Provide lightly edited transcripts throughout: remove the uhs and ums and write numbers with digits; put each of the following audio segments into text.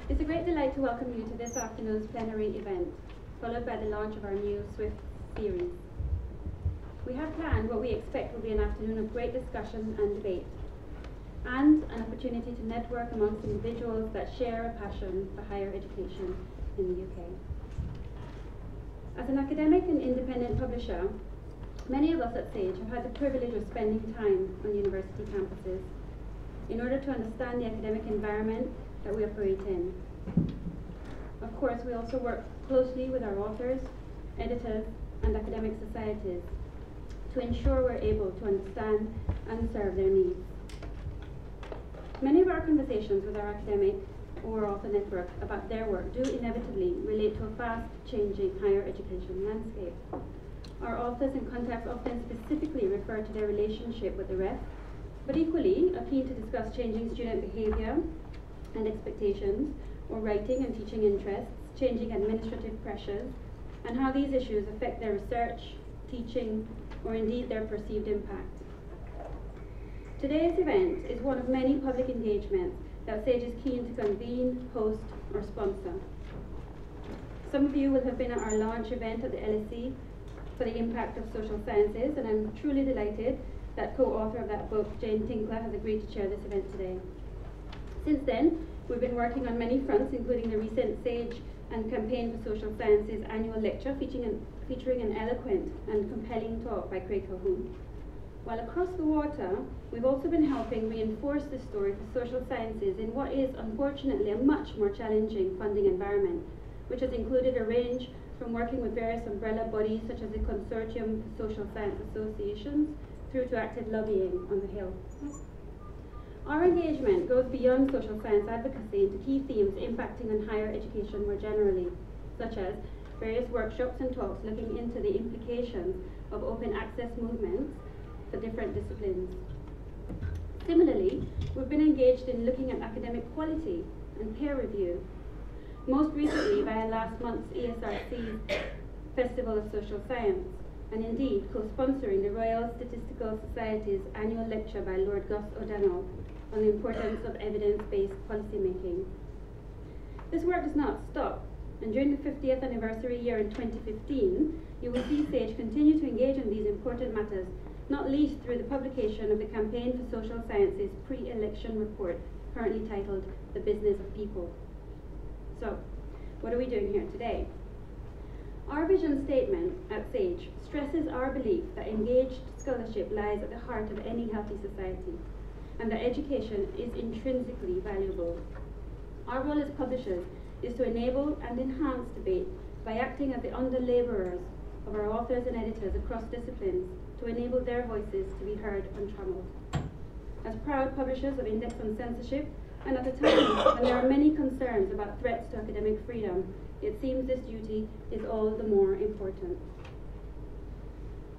It's a great delight to welcome you to this afternoon's plenary event, followed by the launch of our new SWIFT series. We have planned what we expect will be an afternoon of great discussion and debate, and an opportunity to network amongst individuals that share a passion for higher education in the UK. As an academic and independent publisher, many of us at SAGE have had the privilege of spending time on university campuses in order to understand the academic environment that we operate in. Of course, we also work closely with our authors, editors, and academic societies to ensure we're able to understand and serve their needs. Many of our conversations with our academic or author network about their work do inevitably relate to a fast-changing higher education landscape. Our authors and contacts often specifically refer to their relationship with the REF, but equally are keen to discuss changing student behaviour and expectations, or writing and teaching interests, changing administrative pressures, and how these issues affect their research, teaching, or indeed their perceived impact. Today's event is one of many public engagements that SAGE is keen to convene, host, or sponsor. Some of you will have been at our launch event at the LSE for the impact of social sciences, and I'm truly delighted that co-author of that book, Jane Tinkler, has agreed to chair this event today. Since then, we've been working on many fronts, including the recent SAGE and Campaign for Social Sciences annual lecture featuring an eloquent and compelling talk by Craig Calhoun. While across the water, we've also been helping reinforce the story for social sciences in what is, unfortunately, a much more challenging funding environment, which has included a range from working with various umbrella bodies such as the Consortium for Social Science Associations through to active lobbying on the Hill. Our engagement goes beyond social science advocacy into key themes impacting on higher education more generally, such as various workshops and talks looking into the implications of open access movements for different disciplines. Similarly, we've been engaged in looking at academic quality and peer review, most recently via last month's ESRC Festival of Social Science, and indeed co-sponsoring the Royal Statistical Society's annual lecture by Lord Gus O'Donnell on the importance of evidence-based policymaking. This work does not stop, and during the 50th anniversary year in 2015, you will see SAGE continue to engage in these important matters, not least through the publication of the Campaign for Social Sciences pre-election report, currently titled The Business of People. So, what are we doing here today? Our vision statement at SAGE stresses our belief that engaged scholarship lies at the heart of any healthy society, and that education is intrinsically valuable. Our role as publishers is to enable and enhance debate by acting as the under-labourers of our authors and editors across disciplines to enable their voices to be heard untrammeled. As proud publishers of Index on Censorship, and at a time when there are many concerns about threats to academic freedom, it seems this duty is all the more important.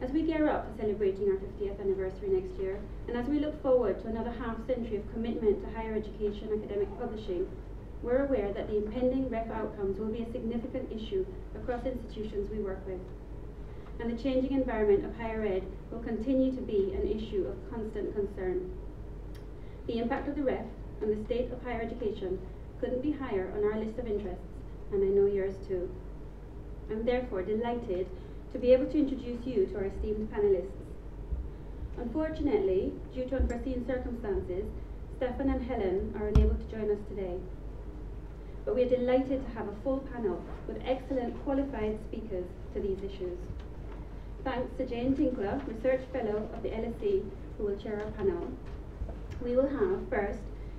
As we gear up to celebrating our 50th anniversary next year, and as we look forward to another half-century of commitment to higher education academic publishing, we're aware that the impending REF outcomes will be a significant issue across institutions we work with. And the changing environment of higher ed will continue to be an issue of constant concern. The impact of the REF and the state of higher education couldn't be higher on our list of interests, and I know yours too. I'm therefore delighted to be able to introduce you to our esteemed panelists. Unfortunately, due to unforeseen circumstances, Stefan and Helen are unable to join us today. But we are delighted to have a full panel with excellent qualified speakers to these issues. Thanks to Jane Tinkler, Research Fellow of the LSE, who will chair our panel. We will have first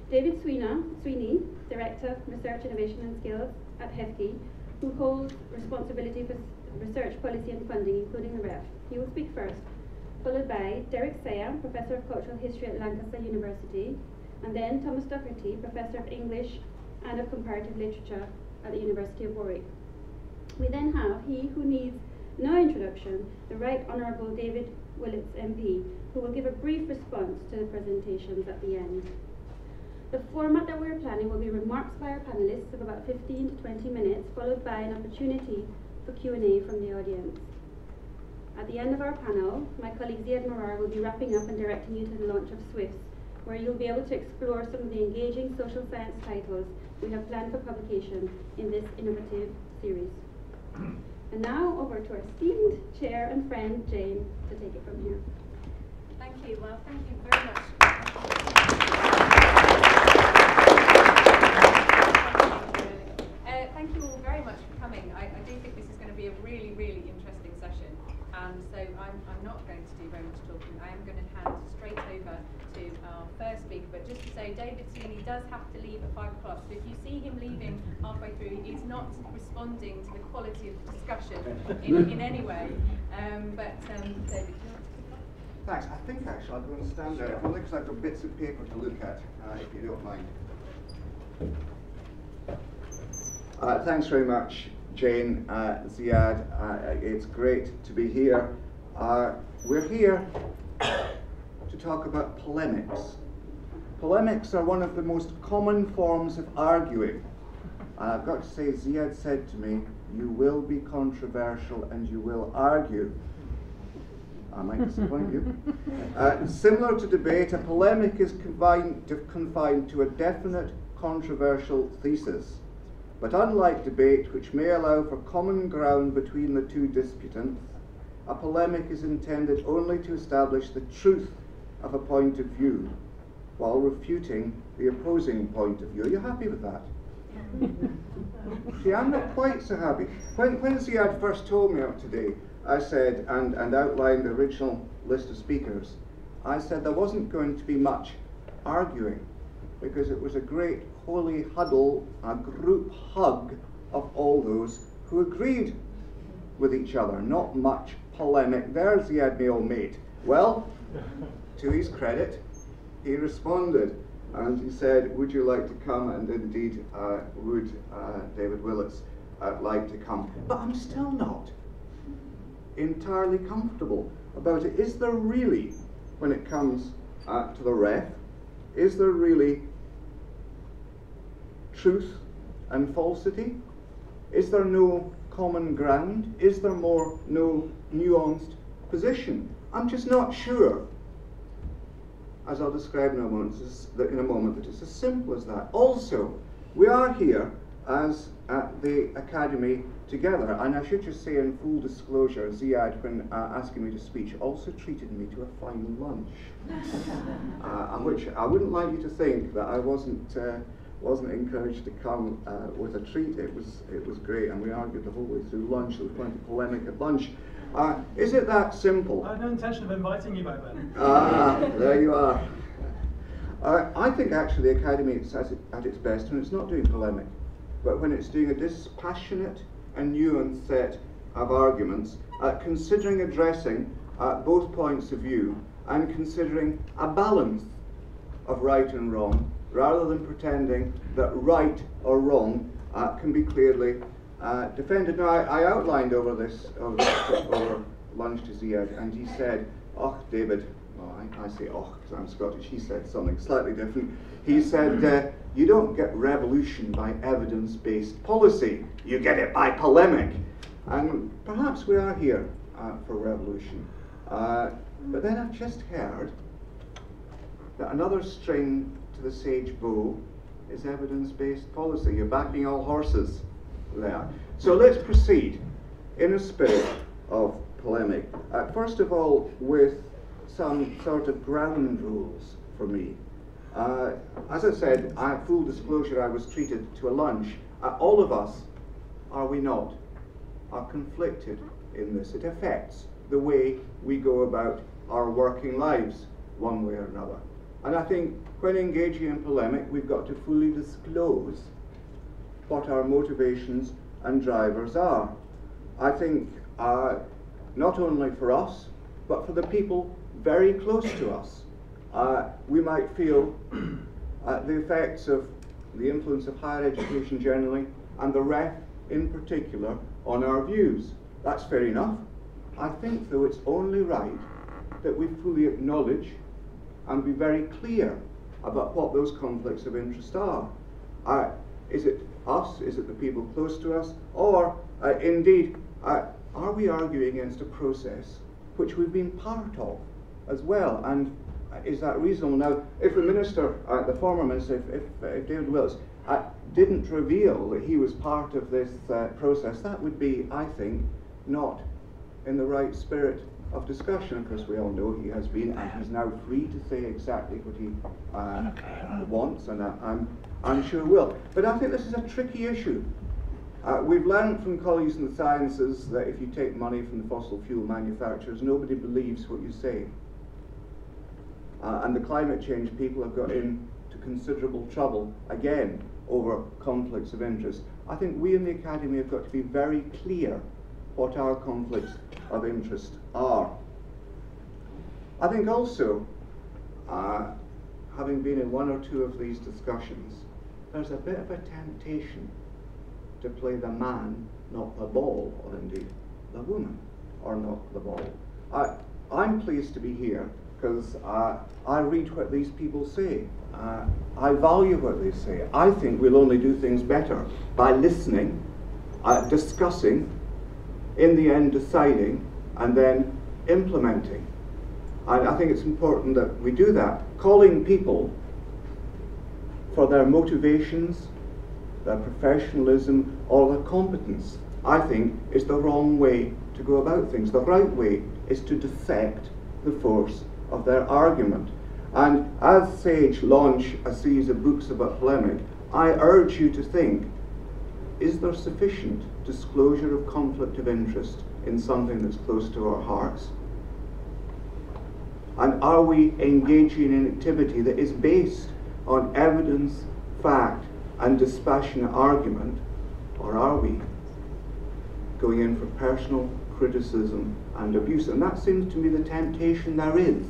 David Sweeney, Director, Research, Innovation and Skills at HEFCE, who holds responsibility for research policy and funding, including the REF. He will speak first, followed by Derek Saya, Professor of Cultural History at Lancaster University, and then Thomas Docherty, Professor of English and of Comparative Literature at the University of Warwick. We then have he who needs no introduction, the Right Honourable David Willetts MP, who will give a brief response to the presentations at the end. The format that we're planning will be remarks by our panellists of about 15 to 20 minutes, followed by an opportunity for Q&A from the audience. At the end of our panel, my colleague Ziad Marar will be wrapping up and directing you to the launch of SWIFTs, where you'll be able to explore some of the engaging social science titles we have planned for publication in this innovative series. And now over to our esteemed chair and friend, Jane, to take it from here. Thank you. Well, thank you very much. Thank you all very much for coming. I do think this is going to be a really, really interesting session. And so I'm not going to do very much talking. I am going to hand straight over to our first speaker. But just to say, David Sweeney does have to leave at 5 o'clock. So if you see him leaving halfway through, he's not responding to the quality of the discussion in any way. David, do you want to kick off? Thanks. I think actually I'm going to stand there, only because I've got bits of paper to look at, if you don't mind. Thanks very much, Jane, Ziad. It's great to be here. We're here to talk about polemics. Polemics are one of the most common forms of arguing. I've got to say, Ziad said to me, you will be controversial and you will argue. I might disappoint you. Similar to debate, a polemic is confined to a definite controversial thesis. But unlike debate, which may allow for common ground between the two disputants, a polemic is intended only to establish the truth of a point of view, while refuting the opposing point of view. Are you happy with that? See, I'm not quite so happy. When Ziad first told me out today, I said, and outlined the original list of speakers, I said there wasn't going to be much arguing, because it was a great holy huddle, a group hug of all those who agreed with each other. Not much polemic. There's Ziad my old mate. Well, to his credit, he responded and he said, would you like to come? And indeed, would David Willetts like to come? But I'm still not entirely comfortable about it. Is there really, when it comes to the ref, is there really truth and falsity? Is there no common ground? Is there no nuanced position? I'm just not sure, as I'll describe in a moment, that it's as simple as that. Also, we are here as the Academy together, and I should just say in full disclosure, Ziad, when asking me to speak, also treated me to a fine lunch, which I wouldn't like you to think that I wasn't encouraged to come with a treat. It was great, and we argued the whole way through lunch. There was plenty of polemic at lunch. Is it that simple? I had no intention of inviting you back then. There you are. I think actually the Academy is at its best when it's not doing polemic, but when it's doing a dispassionate and nuanced set of arguments, considering addressing both points of view and considering a balance of right and wrong, rather than pretending that right or wrong can be clearly defended. Now, I outlined over lunch to Ziad, and he said, "Oh, David," well, I say "oh" because I'm Scottish. He said something slightly different. He said, "You don't get revolution by evidence-based policy. You get it by polemic." And perhaps we are here for revolution. But then I've just heard that another string to the sage bow is evidence-based policy. You're backing all horses there. So let's proceed in a spirit of polemic. First of all, with some sort of ground rules for me. As I said, full disclosure, I was treated to a lunch. All of us, are we not, are conflicted in this. It affects the way we go about our working lives, one way or another. And I think when engaging in polemic, we've got to fully disclose what our motivations and drivers are. I think not only for us, but for the people very close to us. We might feel the effects of the influence of higher education generally, and the REF in particular, on our views. That's fair enough. I think, though, it's only right that we fully acknowledge and be very clear about what those conflicts of interest are. Is it us? Is it the people close to us? Or, indeed, are we arguing against a process which we've been part of as well? And is that reasonable? Now, if the minister, the former minister, if David Willetts, didn't reveal that he was part of this process, that would be, I think, not in the right spirit of discussion. Of course, we all know he has been, and he's now free to say exactly what he wants, and I'm sure will. But I think this is a tricky issue. We've learned from colleagues in the sciences that if you take money from the fossil fuel manufacturers, nobody believes what you say. And the climate change people have got into considerable trouble, again, over conflicts of interest. I think we in the Academy have got to be very clear what our conflicts of interest are. I think also, having been in one or two of these discussions, there's a bit of a temptation to play the man, not the ball, or indeed the woman, or not the ball. I'm pleased to be here because I read what these people say. I value what they say. I think we'll only do things better by listening, discussing, in the end deciding, and then implementing. And I think it's important that we do that. Calling people for their motivations, their professionalism, or their competence, I think, is the wrong way to go about things. The right way is to dissect the force of their argument. And as SAGE launch a series of books about polemic, I urge you to think, is there sufficient disclosure of conflict of interest in something that's close to our hearts? And are we engaging in activity that is based on evidence, fact, and dispassionate argument, or are we going in for personal criticism and abuse? And that seems to me the temptation there is.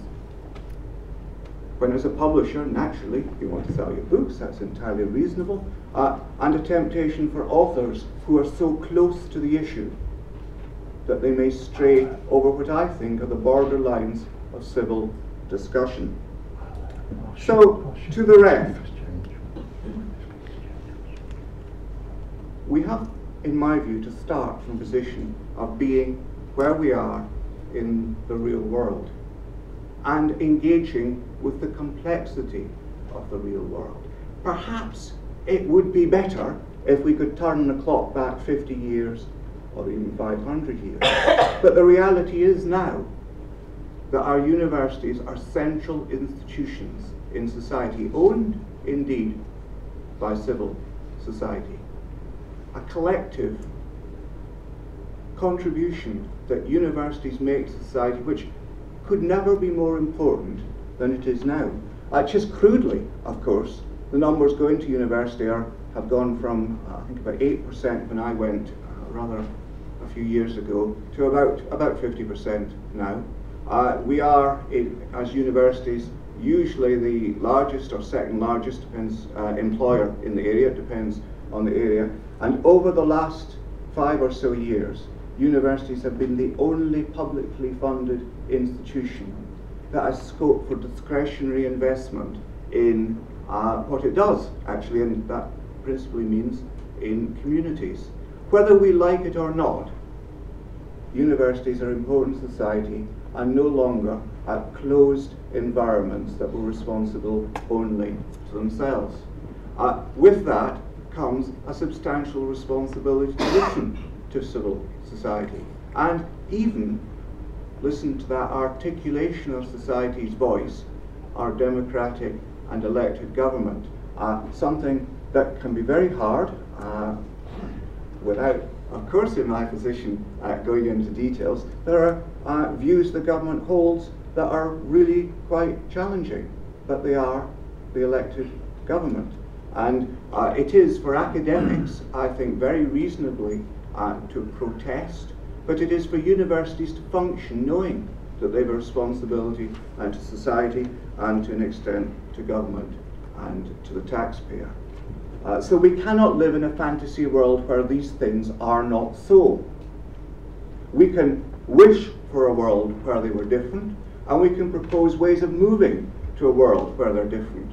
When as a publisher, naturally, you want to sell your books, that's entirely reasonable, and a temptation for authors who are so close to the issue that they may stray over what I think are the borderlines of civil discussion. So, to the REF. We have, in my view, to start from a position of being where we are in the real world and engaging with the complexity of the real world. Perhaps it would be better if we could turn the clock back 50 years or even 500 years. But the reality is now that our universities are central institutions in society, owned indeed by civil society. A collective contribution that universities make to society which could never be more important than it is now. Just crudely, of course, the numbers going to university have gone from, I think, about 8% when I went, rather a few years ago, to about 50% now. We are, as universities, usually the largest or second largest, depends, employer in the area, it depends on the area. And over the last 5 or so years, universities have been the only publicly funded institution that has scope for discretionary investment in what it does, actually, and that principally means in communities. Whether we like it or not, universities are important to society and no longer closed environments that were responsible only to themselves. With that comes a substantial responsibility to listen to civil society and even listen to that articulation of society's voice, our democratic and elected government. Something that can be very hard without, of course, in my position going into details. There are views the government holds that are really quite challenging, but they are the elected government. And it is for academics, I think, very reasonably to protest, but it is for universities to function knowing that they have a responsibility to society and to an extent to government and to the taxpayer. So we cannot live in a fantasy world where these things are not so. We can wish for a world where they were different, and we can propose ways of moving to a world where they're different.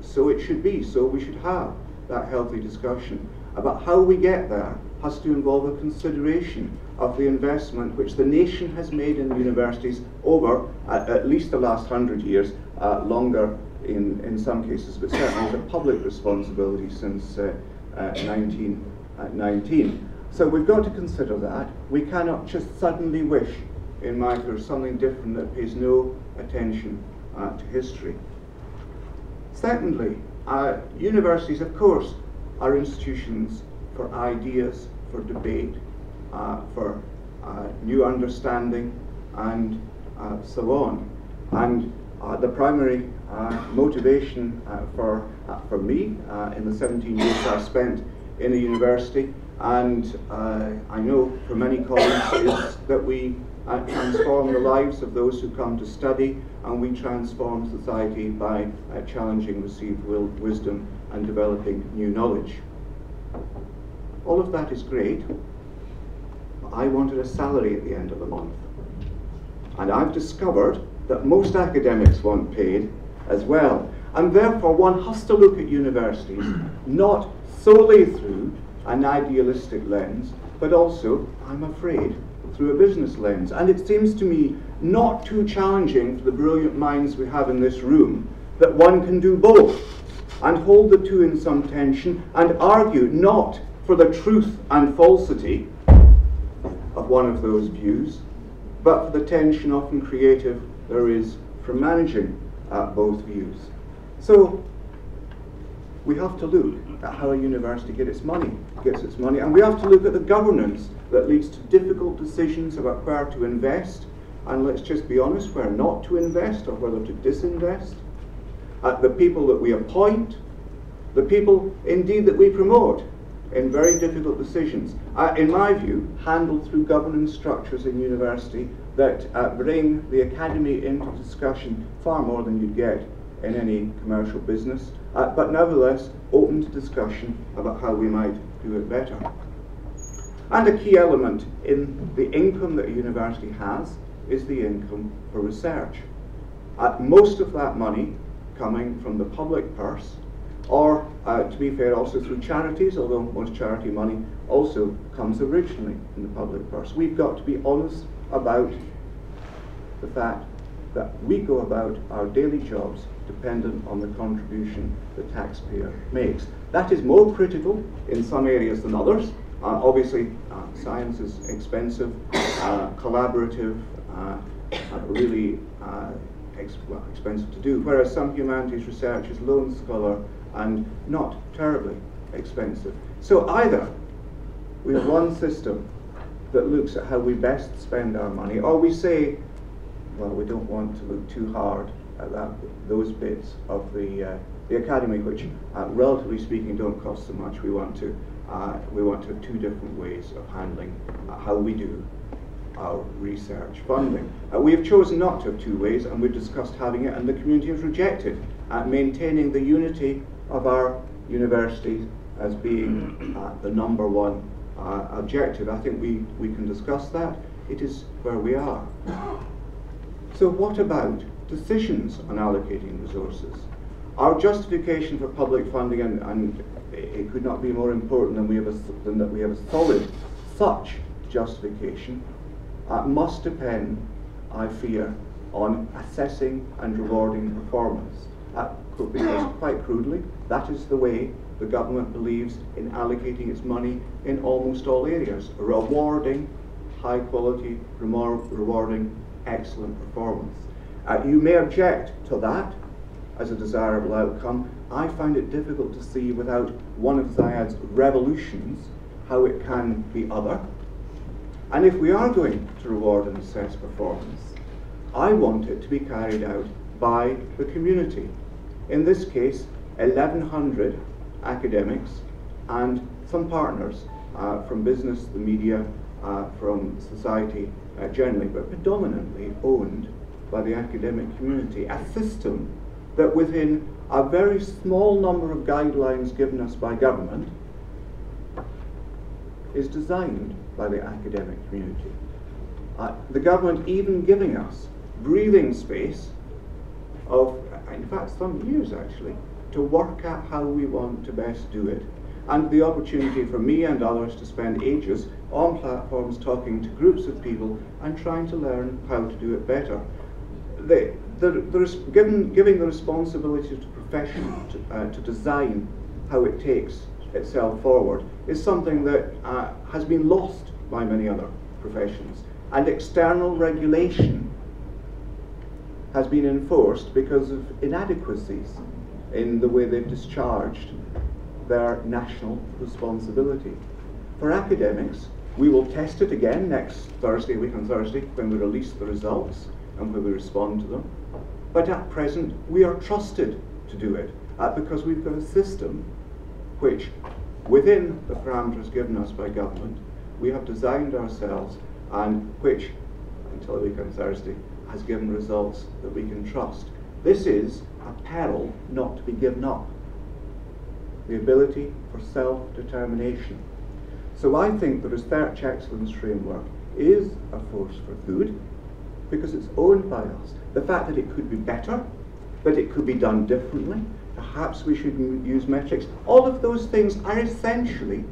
So it should be, so we should have that healthy discussion about how we get there. Has to involve a consideration of the investment which the nation has made in universities over at least the last 100 years, longer in some cases, but certainly as a public responsibility since 1919. So we've got to consider that. We cannot just suddenly wish in mind for something different that pays no attention to history. Secondly, universities, of course, are institutions for ideas, for debate, for new understanding, and so on. And the primary motivation for me in the 17 years I spent in a university, and I know for many colleagues, is that we transform the lives of those who come to study, and we transform society by challenging received wisdom and developing new knowledge. All of that is great, but I wanted a salary at the end of the month. And I've discovered that most academics want paid as well. And therefore one has to look at universities not solely through an idealistic lens, but also, I'm afraid, through a business lens. And it seems to me not too challenging for the brilliant minds we have in this room that one can do both and hold the two in some tension and argue not for the truth and falsity of one of those views, but for the tension, often creative, there is from managing both views. So we have to look at how a university gets its money, and we have to look at the governance that leads to difficult decisions about where to invest, and let's just be honest, where not to invest or whether to disinvest, the people that we appoint, the people indeed that we promote in very difficult decisions, in my view, handled through governance structures in university that bring the academy into discussion far more than you'd get in any commercial business, but nevertheless open to discussion about how we might do it better. And a key element in the income that a university has is the income for research. Most of that money coming from the public purse, or to be fair, also through charities, although most charity money also comes originally in the public purse. We've got to be honest about the fact that we go about our daily jobs dependent on the contribution the taxpayer makes. That is more critical in some areas than others. Obviously, science is expensive, collaborative, really expensive to do, whereas some humanities research is lone scholar and not terribly expensive. So either we have one system that looks at how we best spend our money, or we say, well, we don't want to look too hard at those bits of the academy which, relatively speaking, don't cost so much. We want to have two different ways of handling how we do our research funding. We have chosen not to have two ways, and we've discussed having it, and the community has rejected maintaining the unity of our universities as being the number one objective. I think we can discuss that. It is where we are. So what about decisions on allocating resources? Our justification for public funding, and it could not be more important than that we have a solid such justification, must depend, I fear, on assessing and rewarding performance. Because quite crudely, that is the way the government believes in allocating its money in almost all areas, rewarding high quality, rewarding excellent performance. You may object to that as a desirable outcome. I find it difficult to see without one of Zayad's revolutions how it can be other. And if we are going to reward and assess performance, I want it to be carried out by the community. In this case, 1,100 academics and some partners from business, the media, from society generally, but predominantly owned by the academic community. A system that within a very small number of guidelines given us by government is designed by the academic community. The government even giving us breathing space of, in fact, some years actually, to work out how we want to best do it, and the opportunity for me and others to spend ages on platforms talking to groups of people and trying to learn how to do it better. Giving the responsibility to profession to design how it takes itself forward is something that has been lost by many other professions, and external regulation has been enforced because of inadequacies in the way they've discharged their national responsibility. For academics, we will test it again next Thursday, week on Thursday, when we release the results and when we respond to them. But at present, we are trusted to do it because we've got a system which, within the parameters given us by government, we have designed ourselves, and which, until a week on Thursday, has given results that we can trust. This is a peril not to be given up. The ability for self-determination. So I think the Research Excellence Framework is a force for good because it's owned by us. The fact that it could be better, that it could be done differently, perhaps we should use metrics, all of those things are essentially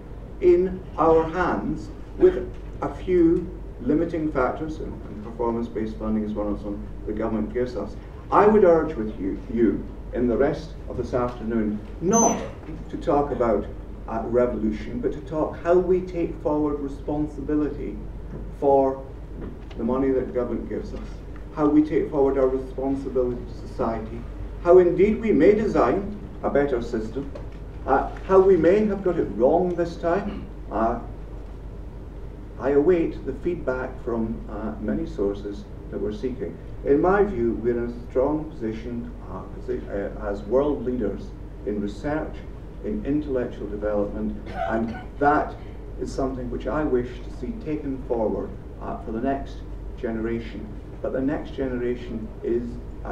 in our hands, with a few limiting factors, and performance-based funding is one of them the government gives us. I would urge with you in the rest of this afternoon not to talk about revolution, but to talk how we take forward responsibility for the money that government gives us, how we take forward our responsibility to society, how indeed we may design a better system, how we may have got it wrong this time. I await the feedback from many sources that we're seeking. In my view, we're in a strong position as world leaders in research, in intellectual development, and that is something which I wish to see taken forward for the next generation. But the next generation is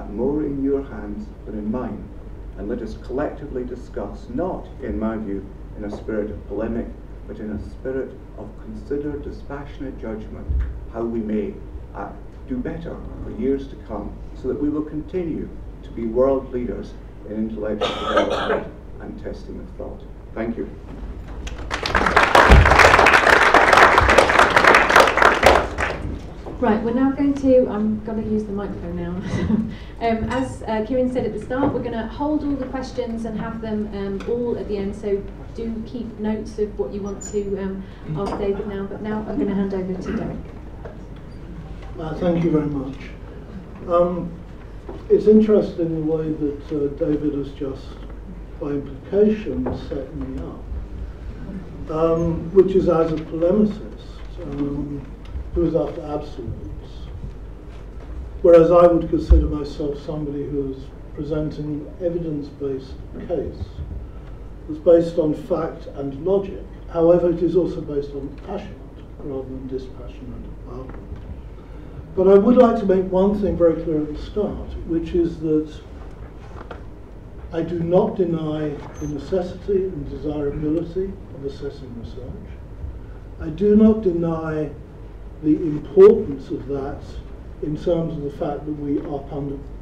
more in your hands than in mine. And let us collectively discuss, not, in my view, in a spirit of polemic, but in a spirit of considered, dispassionate judgment, how we may do better for years to come, so that we will continue to be world leaders in intellectual development and testing of thought. Thank you. Right, we're now going to, I'm going to use the microphone now. As Kieran said at the start, we're going to hold all the questions and have them all at the end, so do keep notes of what you want to ask David now, but now I'm going to hand over to Derek. Thank you very much. It's interesting the way that David has just, by implication, set me up, which is as a polemicist who is after absolutes, whereas I would consider myself somebody who is presenting evidence-based case that's based on fact and logic. However, it is also based on passionate rather than dispassionate argument. But I would like to make one thing very clear at the start, which is that I do not deny the necessity and desirability of assessing research. I do not deny the importance of that in terms of the fact that we are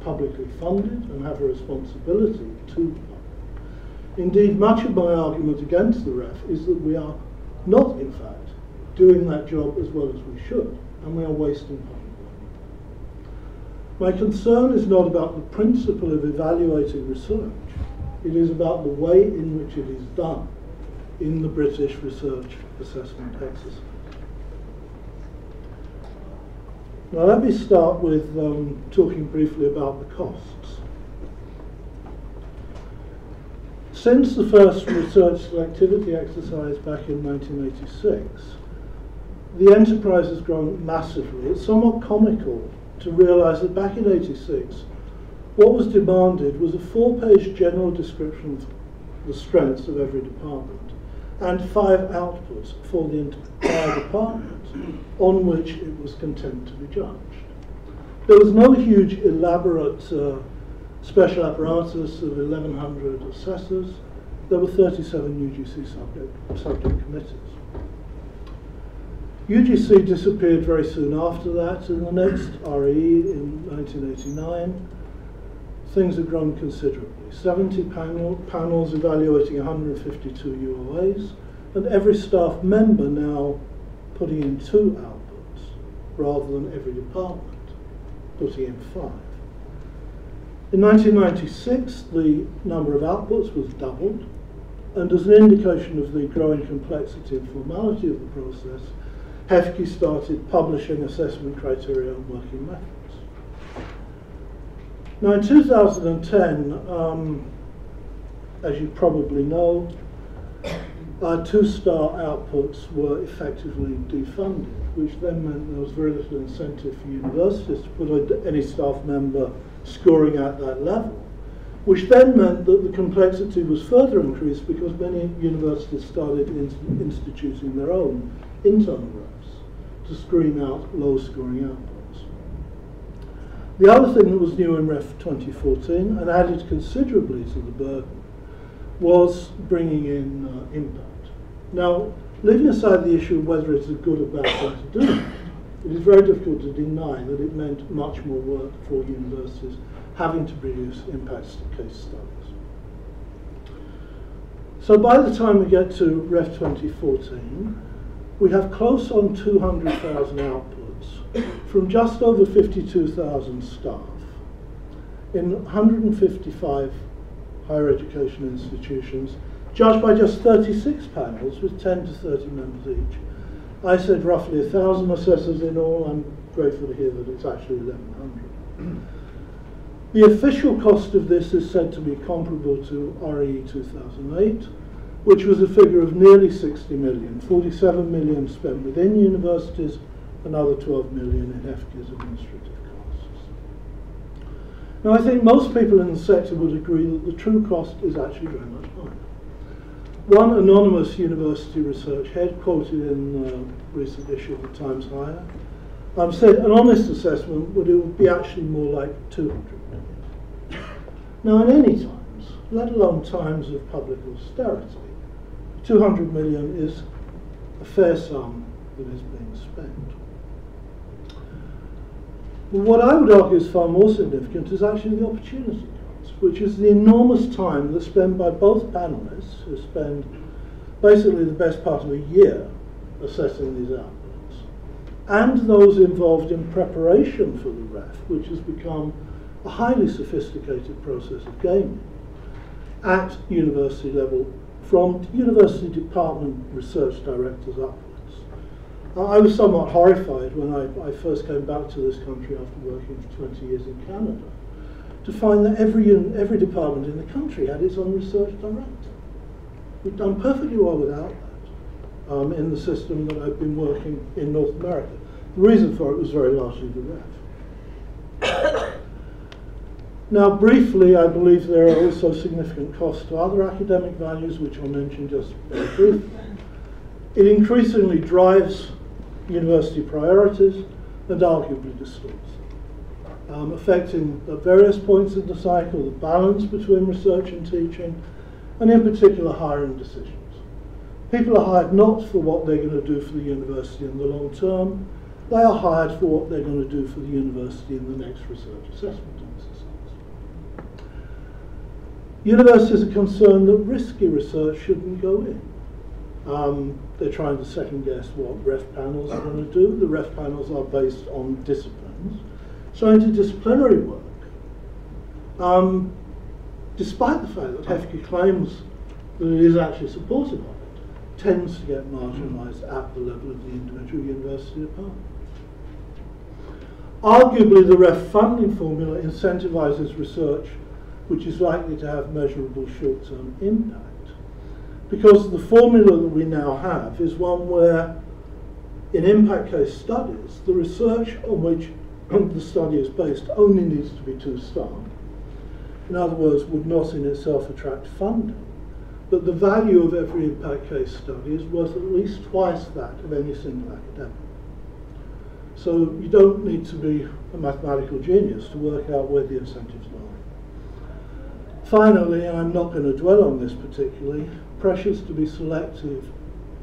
publicly funded and have a responsibility to the public. Indeed, much of my argument against the REF is that we are not, in fact, doing that job as well as we should, and we are wasting public money. My concern is not about the principle of evaluating research. It is about the way in which it is done in the British research assessment exercise. Now let me start with talking briefly about the costs. Since the first research selectivity exercise back in 1986, the enterprise has grown massively. It's somewhat comical to realise that back in '86, what was demanded was a 4-page general description of the strengths of every department, and 5 outputs for the entire department on which it was content to be judged. There was no huge elaborate special apparatus of 1,100 assessors. There were 37 UGC subject committees. UGC disappeared very soon after that. In the next RE in 1989, things had grown considerably. 70 panels evaluating 152 UOAs, and every staff member now putting in 2 outputs, rather than every department putting in 5. In 1996, the number of outputs was doubled, and as an indication of the growing complexity and formality of the process, HEFCE started publishing assessment criteria and working methods. Now in 2010, as you probably know, our 2-star outputs were effectively defunded, which then meant there was very little incentive for universities to put any staff member scoring at that level, which then meant that the complexity was further increased because many universities started instituting their own internal refs to screen out low-scoring outputs. The other thing that was new in Ref 2014 and added considerably to the burden was bringing in impact. Now, leaving aside the issue of whether it's a good or bad thing to do, it is very difficult to deny that it meant much more work for universities having to produce impact case studies. So by the time we get to Ref 2014, we have close on 200,000 outputs from just over 52,000 staff in 155 higher education institutions, judged by just 36 panels with 10 to 30 members each. I said roughly 1,000 assessors in all. I'm grateful to hear that it's actually 1,100. The official cost of this is said to be comparable to RE 2008, which was a figure of nearly 60 million, 47 million spent within universities, another 12 million in HEFCE's administrative costs. Now I think most people in the sector would agree that the true cost is actually very much higher. One anonymous university research head, quoted in the recent issue of the Times Higher, said an honest assessment would be actually more like 200 million. Now in any times, let alone times of public austerity, 200 million is a fair sum that is being spent. What I would argue is far more significant is actually the opportunity cost, which is the enormous time that's spent by both panelists, who spend basically the best part of a year assessing these outputs, and those involved in preparation for the REF, which has become a highly sophisticated process of gaming at university level, from university department research directors upwards. I was somewhat horrified when I first came back to this country after working for 20 years in Canada, to find that every department in the country had its own research director. We've done perfectly well without that in the system that I've been working in North America. The reason for it was very largely the REF. Now, briefly, I believe there are also significant costs to other academic values, which I'll mention just very briefly. It increasingly drives university priorities and arguably distorts them, affecting at various points in the cycle the balance between research and teaching, and in particular hiring decisions. People are hired not for what they're going to do for the university in the long term, they are hired for what they're going to do for the university in the next research assessment exercise. Universities are concerned that risky research shouldn't go in. They're trying to second guess what REF panels are going to do. The REF panels are based on disciplines. So interdisciplinary work, despite the fact that HEFCE claims that it is actually supportive of it, tends to get marginalised at the level of the individual university department. Arguably, the REF funding formula incentivises research which is likely to have measurable short-term impact, because the formula that we now have is one where, in impact case studies, the research on which the study is based only needs to be 2-star. In other words, would not in itself attract funding, but the value of every impact case study is worth at least twice that of any single academic. So you don't need to be a mathematical genius to work out where the incentives lie. Finally, and I'm not going to dwell on this particularly, pressures to be selective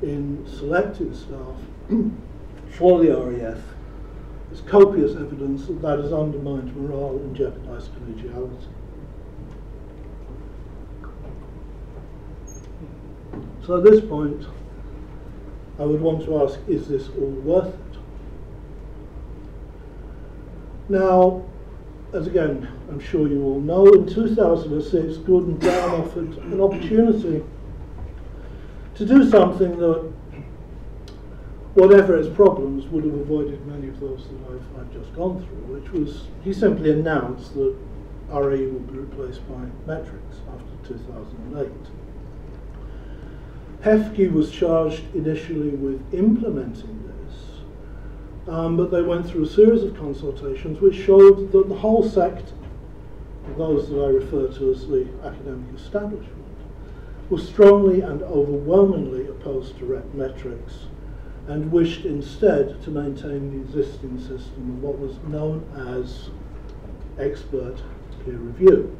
in selecting staff for the REF is copious evidence that that has undermined morale and jeopardised collegiality. So at this point, I would want to ask, is this all worth it? Now, as again, I'm sure you all know, in 2006, Gordon Brown offered an opportunity to do something that, whatever its problems, would have avoided many of those that I've just gone through, which was, he simply announced that RE would be replaced by metrics after 2008. HEFCE was charged initially with implementing this, but they went through a series of consultations which showed that the whole sector, those that I refer to as the academic establishment, was strongly and overwhelmingly opposed to metrics and wished instead to maintain the existing system of what was known as expert peer review.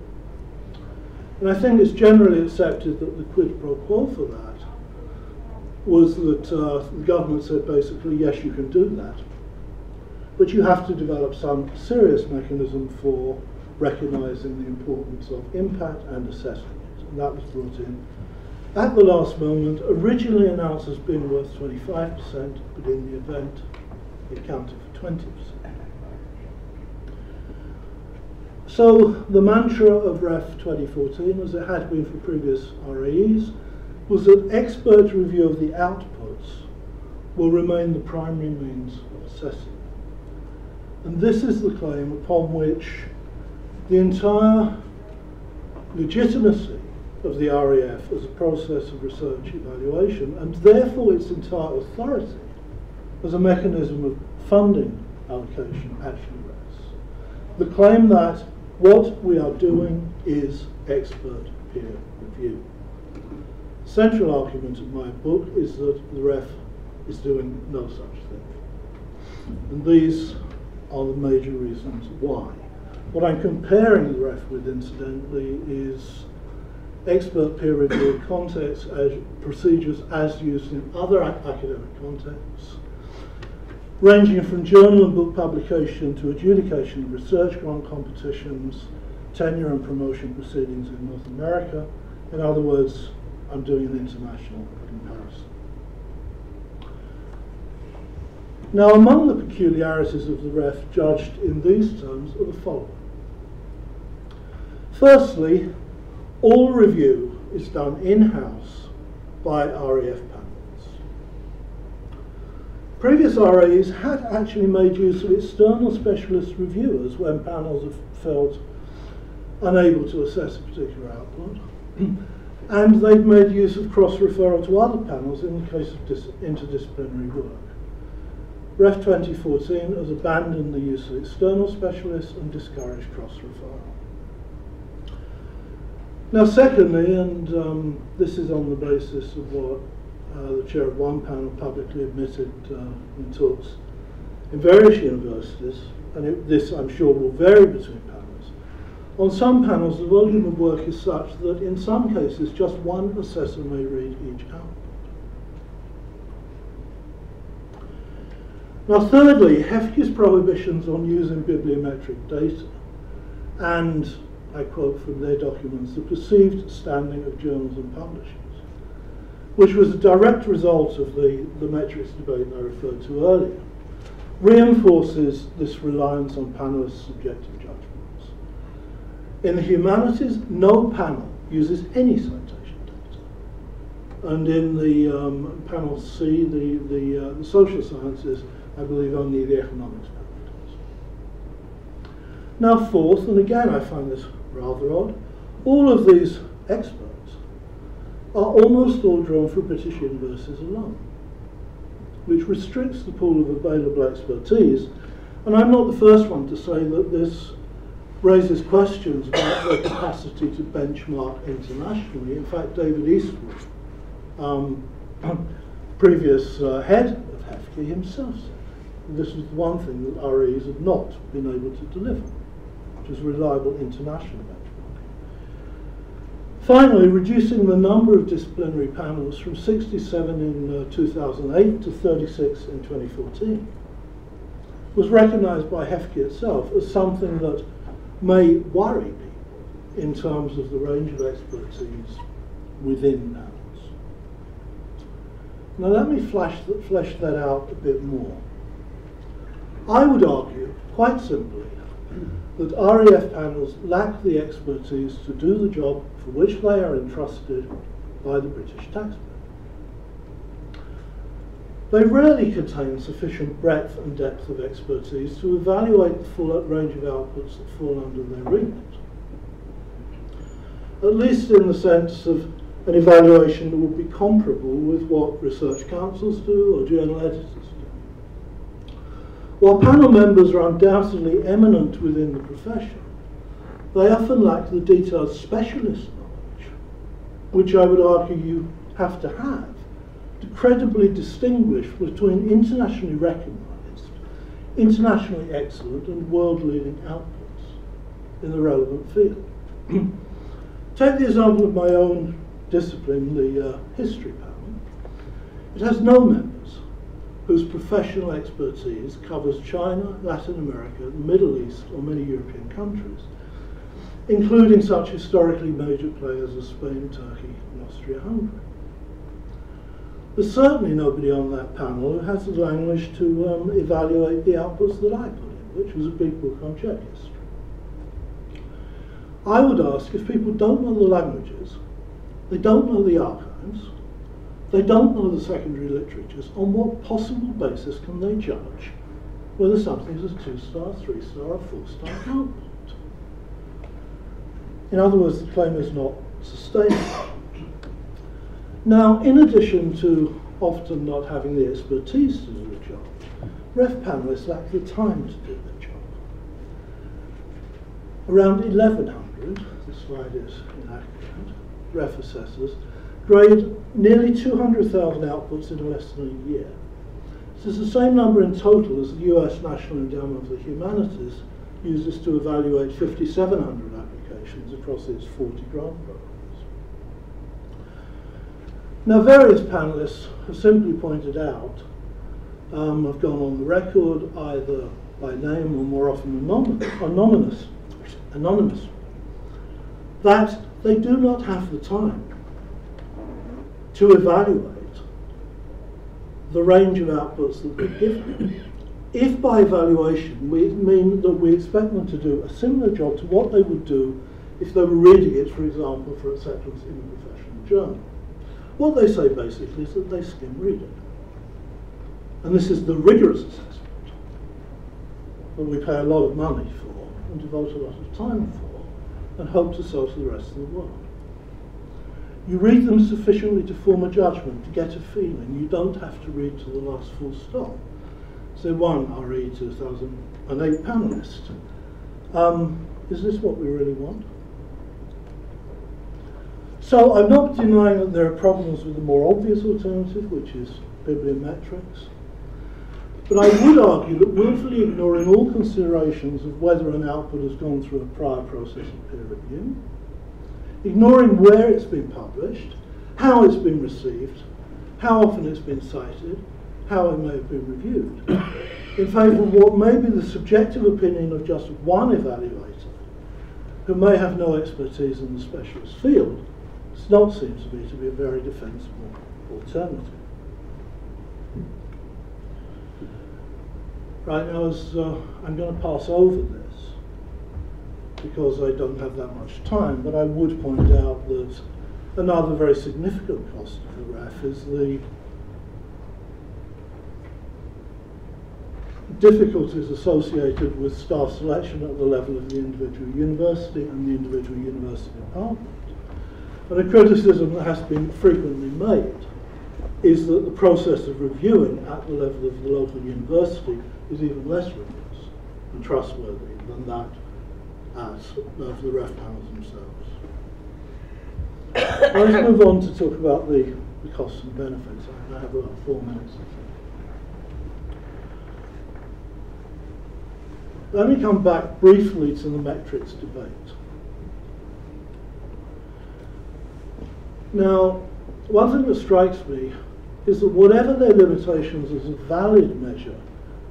And I think it's generally accepted that the quid pro quo for that was that the government said basically, yes, you can do that, but you have to develop some serious mechanism for recognising the importance of impact and assessing it. And that was brought in at the last moment, originally announced as being worth 25%, but in the event it counted for 20%. So the mantra of REF 2014, as it had been for previous RAEs, was that expert review of the outputs will remain the primary means of assessing. And this is the claim upon which the entire legitimacy of the REF as a process of research evaluation, and therefore its entire authority as a mechanism of funding allocation, actually rests. The claim that what we are doing is expert peer review. The central argument of my book is that the REF is doing no such thing. And these are the major reasons why. What I'm comparing the REF with, incidentally, is expert peer review context as procedures as used in other academic contexts, ranging from journal and book publication to adjudication of research grant competitions, tenure and promotion proceedings in North America. In other words, I'm doing an international comparison. Now, among the peculiarities of the REF judged in these terms are the following. Firstly, all review is done in-house by REF panels. Previous RAEs had actually made use of external specialist reviewers when panels have felt unable to assess a particular output, and they've made use of cross-referral to other panels in the case of interdisciplinary work. REF 2014 has abandoned the use of external specialists and discouraged cross-referral. Now, secondly, and this is on the basis of what the chair of one panel publicly admitted in talks in various universities, and this I'm sure will vary between panels. On some panels, the volume of work is such that in some cases just one assessor may read each output. Now, thirdly, HEFCE's prohibitions on using bibliometric data and, I quote from their documents, the perceived standing of journals and publishers, which was a direct result of the metrics debate I referred to earlier, reinforces this reliance on panelists' subjective judgments. In the humanities, no panel uses any citation data. And in the panel C, the social sciences, I believe only the economics panel does. Now, fourth, and again I find this rather odd, all of these experts are almost all drawn from British universities alone, which restricts the pool of available expertise. And I'm not the first one to say that this raises questions about their capacity to benchmark internationally. In fact, David Eastwood, previous head of HEFCE, himself said this was the one thing that REs had not been able to deliver, which is reliable international benchmarking. Finally, reducing the number of disciplinary panels from 67 in 2008 to 36 in 2014 was recognised by HEFCE itself as something that may worry me in terms of the range of expertise within panels. Now let me flesh that out a bit more. I would argue, quite simply, that REF panels lack the expertise to do the job for which they are entrusted by the British taxpayer. They rarely contain sufficient breadth and depth of expertise to evaluate the full range of outputs that fall under their remit, at least in the sense of an evaluation that would be comparable with what research councils do or journal editors do. While panel members are undoubtedly eminent within the profession, they often lack the detailed specialist knowledge, which I would argue you have to credibly distinguish between internationally recognised, internationally excellent and world-leading outputs in the relevant field. Take the example of my own discipline, the history panel. It has no members whose professional expertise covers China, Latin America, the Middle East or many European countries, including such historically major players as Spain, Turkey and Austria-Hungary. There's certainly nobody on that panel who has the language to evaluate the outputs that I put in, which was a big book on Czech history. I would ask, if people don't know the languages, they don't know the archives, they don't know the secondary literatures, on what possible basis can they judge whether something is a 2-star, 3-star or 4-star output? In other words, the claim is not sustainable. Now, in addition to often not having the expertise to do the job, REF panelists lack the time to do their job. Around 1100, the slide is inaccurate, REF assessors grade nearly 200,000 outputs in less than a year. This is the same number in total as the US National Endowment for the Humanities uses to evaluate 5,700 applications across its 40 grant programs. Now, various panelists have simply pointed out, have gone on the record either by name or more often anonymous, that they do not have the time to evaluate the range of outputs that they're given. If by evaluation we mean that we expect them to do a similar job to what they would do if they were reading it, for example, for acceptance in a professional journal. What they say basically is that they skim read it. And this is the rigorous assessment that we pay a lot of money for and devote a lot of time for and hope to sell to the rest of the world. You read them sufficiently to form a judgment, to get a feeling. You don't have to read to the last full stop. So one RE 2008 panelist. Is this what we really want? So I'm not denying that there are problems with the more obvious alternative, which is bibliometrics. But I would argue that willfully ignoring all considerations of whether an output has gone through a prior process of peer review, ignoring where it's been published, how it's been received, how often it's been cited, how it may have been reviewed, in favour of what may be the subjective opinion of just one evaluator who may have no expertise in the specialist field, does not seem to me to be a very defensible alternative. Right now, I'm going to pass over this because I don't have that much time, but I would point out that another very significant cost of the REF is the difficulties associated with staff selection at the level of the individual university and the individual university department. And a criticism that has been frequently made is that the process of reviewing at the level of the local university is even less rigorous and trustworthy than that of the ref panels themselves. Let's move on to talk about the costs and benefits. I have about 4 minutes. Let me come back briefly to the metrics debate. Now, one thing that strikes me is that whatever their limitations as a valid measure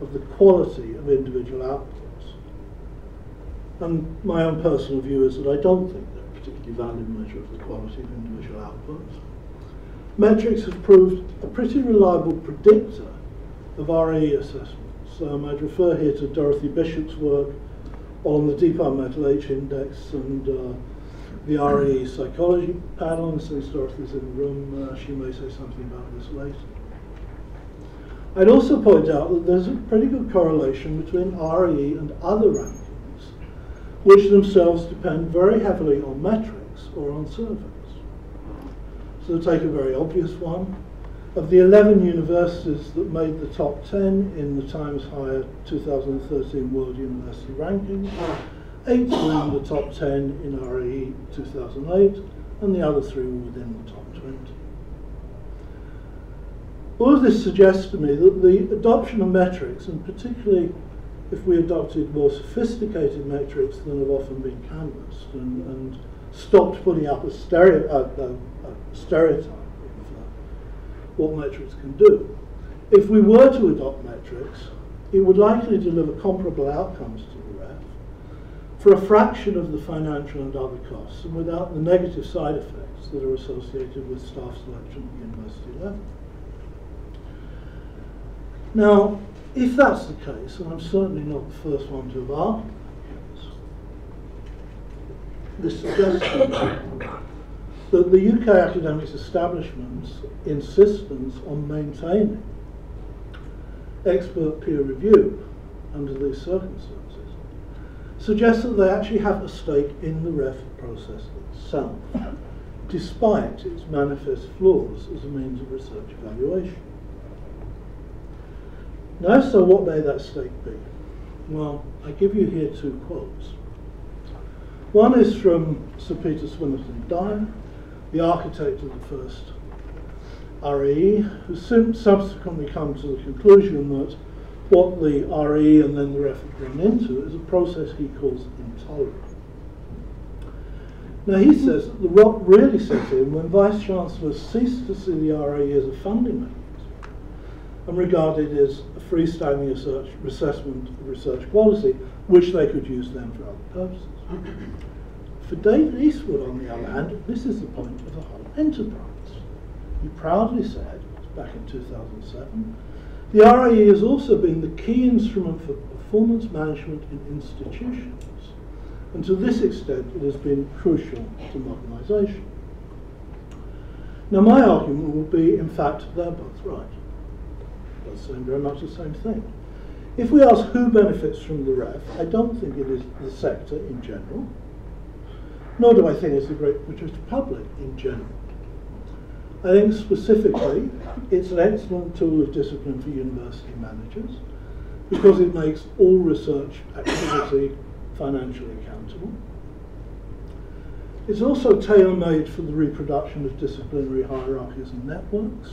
of the quality of individual outputs, and my own personal view is that I don't think they're a particularly valid measure of the quality of individual outputs, metrics have proved a pretty reliable predictor of RE assessments. I'd refer here to Dorothy Bishop's work on the Deep Unmet H Index and the RE psychology panel, and since Dorothy's in the room, she may say something about this later. I'd also point out that there's a pretty good correlation between RE and other rankings, which themselves depend very heavily on metrics or on surveys. So to take a very obvious one, of the 11 universities that made the top 10 in the Times Higher 2013 World University Rankings, 8 were in the top 10 in RE 2008, and the other 3 were within the top 20. All of this suggests to me that the adoption of metrics, and particularly if we adopted more sophisticated metrics than have often been canvassed, and stopped putting up a stereotype what metrics can do. If we were to adopt metrics, it would likely deliver comparable outcomes to the REF for a fraction of the financial and other costs, and without the negative side effects that are associated with staff selection at the university level. Now, if that's the case, and I'm certainly not the first one to have argued this suggests to me that the UK academics establishment's insistence on maintaining expert peer review under these circumstances suggests that they actually have a stake in the REF process itself, despite its manifest flaws as a means of research evaluation. Now, so what may that stake be? Well, I give you here 2 quotes. One is from Sir Peter Swinnerton Dyer, the architect of the first RE, who subsequently come to the conclusion that what the RE and then the REF have run into is a process he calls intolerant. Now, he says that the rot really set in when Vice-Chancellors ceased to see the RE as a funding mechanism and regarded it as a freestanding assessment of research quality, which they could use then for other purposes. For David Eastwood, on the other hand, this is the point of the whole enterprise. He proudly said, back in 2007, the RAE has also been the key instrument for performance management in institutions, and to this extent it has been crucial to modernisation. Now, my argument will be, in fact, they're both right. They're saying very much the same thing. If we ask who benefits from the REF, I don't think it is the sector in general, nor do I think it's the great British public in general. I think specifically it's an excellent tool of discipline for university managers because it makes all research activity financially accountable. It's also tailor-made for the reproduction of disciplinary hierarchies and networks.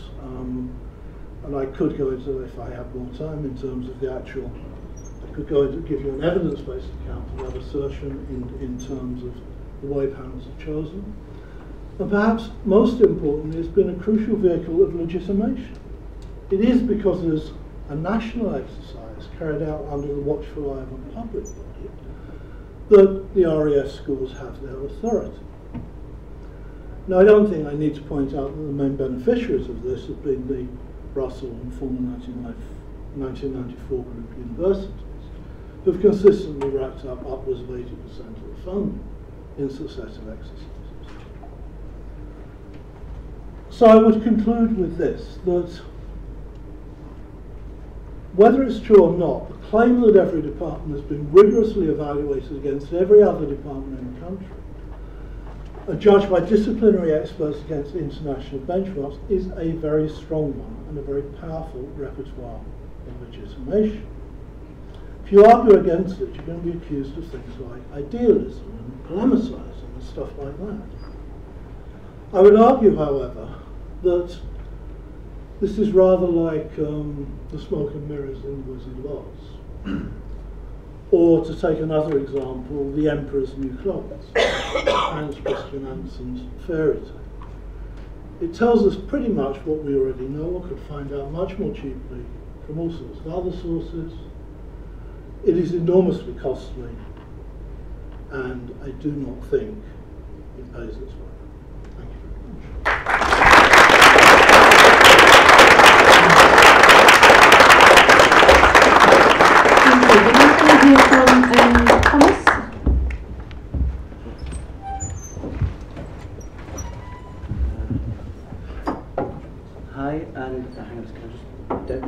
And I could go into, if I had more time, in terms of the actual, I could go into give you an evidence-based account of that assertion in terms of the way panels are chosen. And perhaps most importantly, it's been a crucial vehicle of legitimation. It is because there's a national exercise carried out under the watchful eye of a public body that the RAF schools have their authority. Now, I don't think I need to point out that the main beneficiaries of this have been the Russell and former 1994 group universities, who have consistently racked up upwards of 80% of the funding in successive exercises. So I would conclude with this, that whether it's true or not, the claim that every department has been rigorously evaluated against every other department in the country, judged by disciplinary experts against international benchmarks, is a very strong one and a very powerful repertoire of legitimation. If you argue against it, you're going to be accused of things like idealism and polemicizing and stuff like that. I would argue, however, that this is rather like the smoke and mirrors in Wizzy Loz. Or, to take another example, The Emperor's New Clothes, Hans Christian Andersen's fairy tale. It tells us pretty much what we already know or could find out much more cheaply from all sorts of other sources. It is enormously costly, and I do not think it pays its way. Thank you very much. We're now going to hear from Thomas. Hi, and hang on, can I just down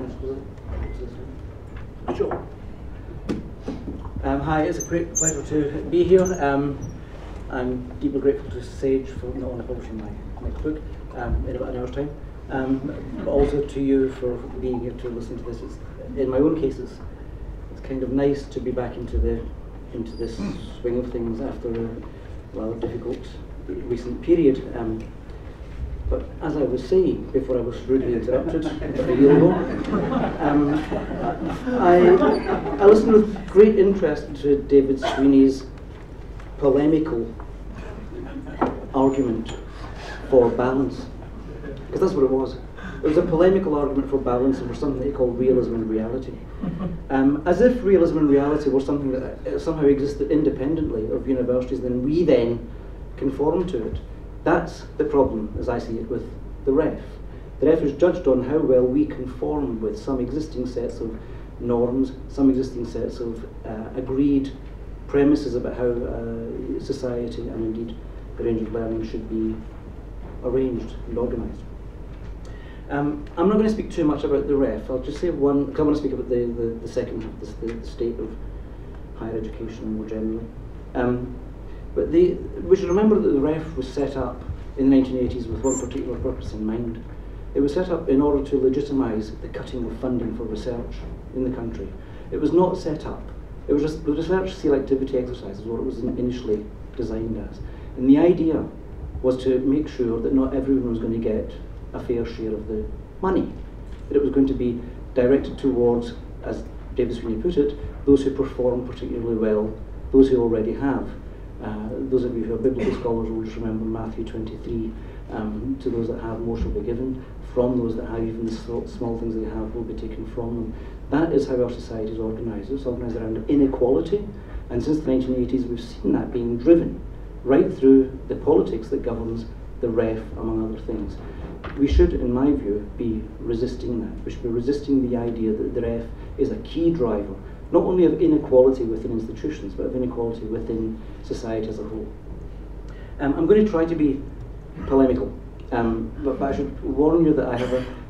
this? Sure. Hi, it's a great pleasure to be here. I'm deeply grateful to Sage for not only publishing my next book in about an hour's time, but also to you for being here to listen to this. In my own cases, it's kind of nice to be back into this swing of things after a rather difficult recent period. But as I was saying before I was rudely interrupted a year ago, I listened with great interest to David Sweeney's polemical argument for balance, because that's what it was. It was a polemical argument for balance and for something that he called realism and reality. As if realism and reality were something that somehow existed independently of universities, then we then conform to it. That's the problem, as I see it, with the REF. The REF is judged on how well we conform with some existing sets of norms, some existing sets of agreed premises about how society and indeed the range of learning should be arranged and organised. I'm not going to speak too much about the REF. I'll just say one, because I want to speak about the second half, the state of higher education more generally. But we should remember that the REF was set up in the 1980s with one particular purpose in mind. It was set up in order to legitimise the cutting of funding for research in the country. It was not set up. It was just the research selectivity exercise is what it was initially designed as. And the idea was to make sure that not everyone was going to get a fair share of the money. That it was going to be directed towards, as David Sweeney put it, those who perform particularly well, those who already have. Those of you who are biblical scholars will just remember Matthew 23, to those that have more shall be given, from those that have even the small things they have will be taken from them. That is how our society is organised. It's organised around inequality, and since the 1980s we've seen that being driven right through the politics that governs the REF, among other things. We should, in my view, be resisting that. We should be resisting the idea that the REF is a key driver, not only of inequality within institutions, but of inequality within society as a whole. I'm going to try to be polemical, but I should warn you that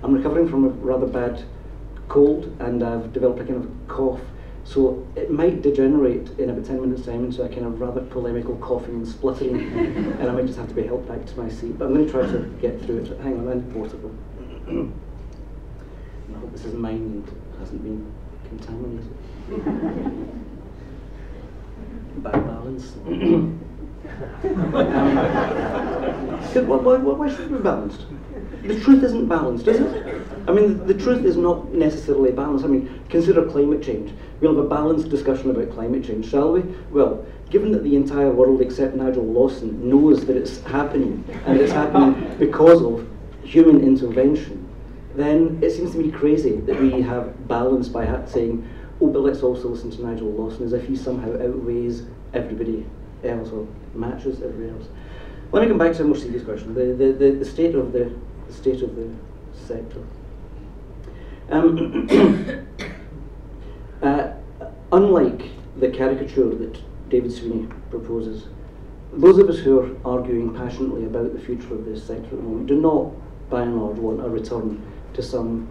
I'm recovering from a rather bad cold, and I've developed a kind of cough, so it might degenerate in about 10 minutes' time into a kind of rather polemical coughing and spluttering, and I might just have to be helped back to my seat, but I'm going to try to get through it. Hang on, I'm portable. I hope this is mine and hasn't been contaminated. Bad balance. Why should it be balanced? The truth isn't balanced, is it? I mean, the truth is not necessarily balanced. I mean, consider climate change. We'll have a balanced discussion about climate change, shall we? Well, given that the entire world except Nigel Lawson knows that it's happening, and it's happening because of human intervention, then it seems to me crazy that we have balance by saying, oh, but let's also listen to Nigel Lawson, as if he somehow outweighs everybody else or matches everybody else. Let me come back to a more serious question: the state of the sector. Unlike the caricature that David Sweeney proposes, those of us who are arguing passionately about the future of this sector at the moment do not, by and large, want a return to some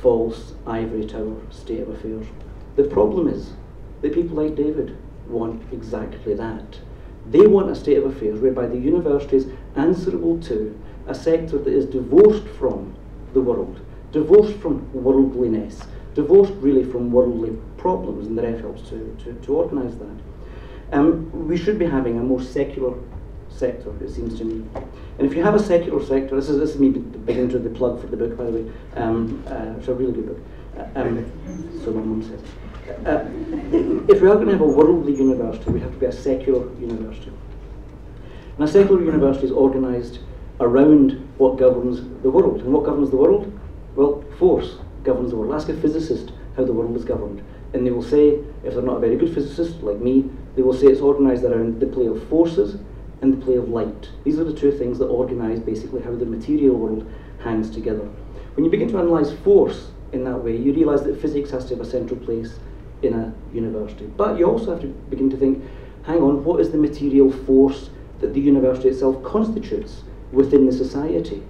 false ivory tower state of affairs. The problem is that people like David want exactly that. They want a state of affairs whereby the university is answerable to a sector that is divorced from the world, divorced from worldliness, divorced really from worldly problems, and the ref helps to organise that. We should be having a more secular sector, it seems to me. And if you have a secular sector, this is me beginning to the plug for the book, by the way. It's a really good book. So my mum says. If we are going to have a worldly university, we have to be a secular university. And a secular university is organised around what governs the world. And what governs the world? Well, force governs the world. Ask a physicist how the world is governed, and they will say, if they're not a very good physicist like me, they will say it's organised around the play of forces and the play of light. These are the two things that organise basically how the material world hangs together. When you begin to analyse force in that way, you realise that physics has to have a central place in a university. But you also have to begin to think, hang on, what is the material force that the university itself constitutes within the society?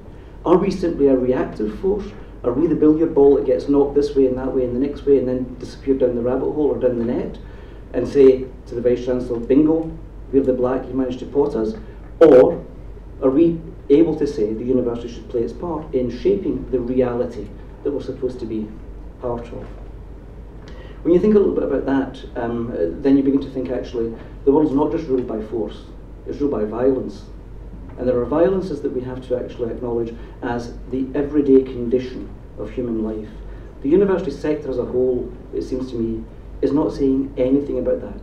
Are we simply a reactive force? Are we the billiard ball that gets knocked this way and that way and the next way and then disappear down the rabbit hole or down the net and say to the Vice-Chancellor, bingo, we're the black, you managed to pot us? Or are we able to say the university should play its part in shaping the reality that we're supposed to be part of? When you think a little bit about that, then you begin to think actually the world's not just ruled by force, it's ruled by violence. And there are violences that we have to actually acknowledge as the everyday condition of human life. The university sector as a whole, it seems to me, is not saying anything about that.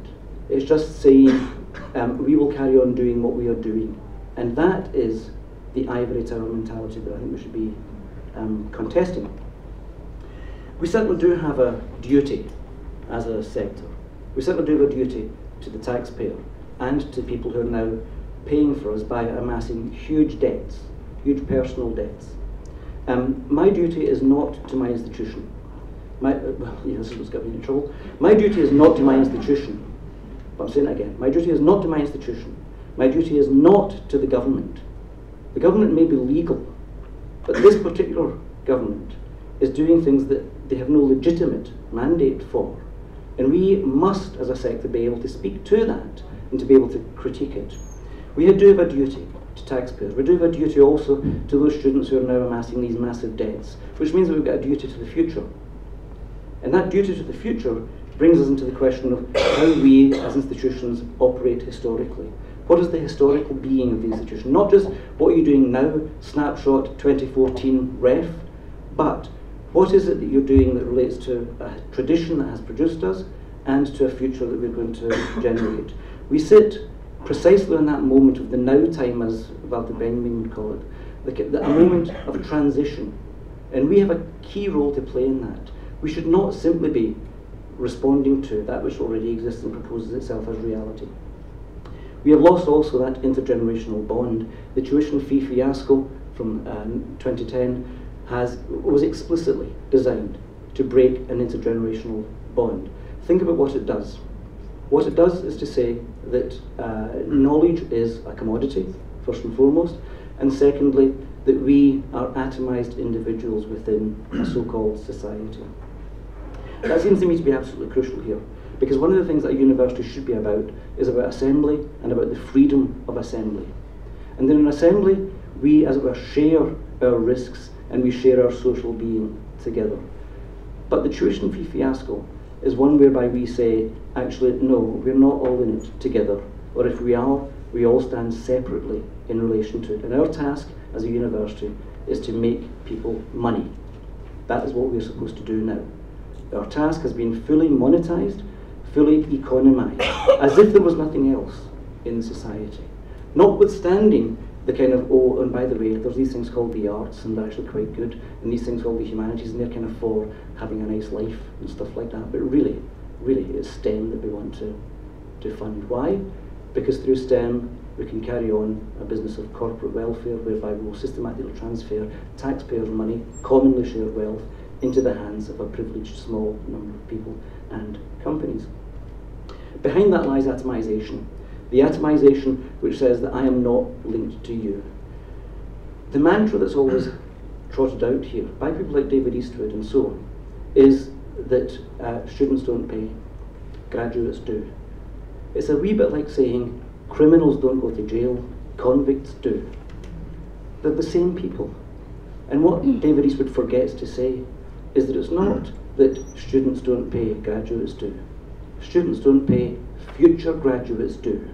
It's just saying we will carry on doing what we are doing. And that is the ivory tower mentality that I think we should be contesting. We certainly do have a duty as a sector. We certainly do have a duty to the taxpayer and to people who are now paying for us by amassing huge debts, huge personal debts. My duty is not to my institution. This is what's got me in trouble. My duty is not to my institution. But I'm saying it again. My duty is not to my institution. My duty is not to the government. The government may be legal, but this particular government is doing things that they have no legitimate mandate for. And we must, as a sector, be able to speak to that and to be able to critique it. We do have a duty to taxpayers. We do have a duty also to those students who are now amassing these massive debts, which means that we've got a duty to the future. And that duty to the future brings us into the question of how we as institutions operate historically. What is the historical being of the institution? Not just what are you doing now, snapshot 2014 ref, but what is it that you're doing that relates to a tradition that has produced us and to a future that we're going to generate. We sit precisely in that moment of the now time, as Walter Benjamin would call it, a moment of a transition. And we have a key role to play in that. We should not simply be responding to that which already exists and proposes itself as reality. We have lost also that intergenerational bond. The tuition fee fiasco from 2010 was explicitly designed to break an intergenerational bond. Think about what it does. What it does is to say that knowledge is a commodity, first and foremost, and secondly, that we are atomised individuals within a so-called society. That seems to me to be absolutely crucial here, because one of the things that a university should be about is about assembly and about the freedom of assembly. And then in assembly, we, as it were, share our risks and we share our social being together. But the tuition fee fiasco is one whereby we say, actually, no, we're not all in it together. Or if we are, we all stand separately in relation to it. And our task as a university is to make people money. That is what we're supposed to do now. Our task has been fully monetised, fully economised, as if there was nothing else in society. Notwithstanding the kind of, oh, and by the way, there's these things called the arts, and they're actually quite good, and these things called the humanities, and they're kind of for having a nice life and stuff like that. But really, it's STEM that we want to fund. Why? Because through STEM, we can carry on a business of corporate welfare, whereby we will systematically transfer taxpayers' money, commonly shared wealth, into the hands of a privileged small number of people and companies. Behind that lies atomisation. The atomisation which says that I am not linked to you. The mantra that's always trotted out here by people like David Eastwood and so on is that students don't pay, graduates do. It's a wee bit like saying criminals don't go to jail, convicts do. They're the same people. And what David Eastwood forgets to say is that it's not that students don't pay, graduates do. Students don't pay, future graduates do.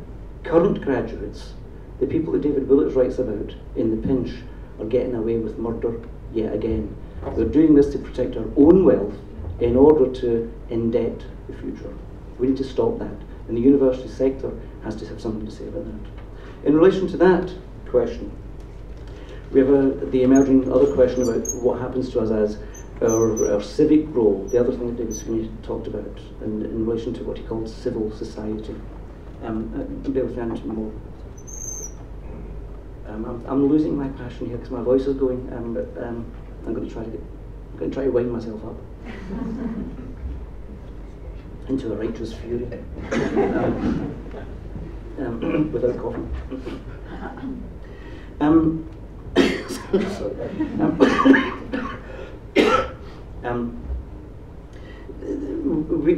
Current graduates, the people that David Willetts writes about in The Pinch, are getting away with murder yet again. We're doing this to protect our own wealth in order to indebt the future. We need to stop that, and the university sector has to have something to say about that. In relation to that question, we have the emerging other question about what happens to us as our civic role, the other thing that David Sweeney talked about in relation to what he called civil society. Bear with me more. I'm losing my passion here because my voice is going, but I'm going to try to wind myself up into a righteous fury without coughing.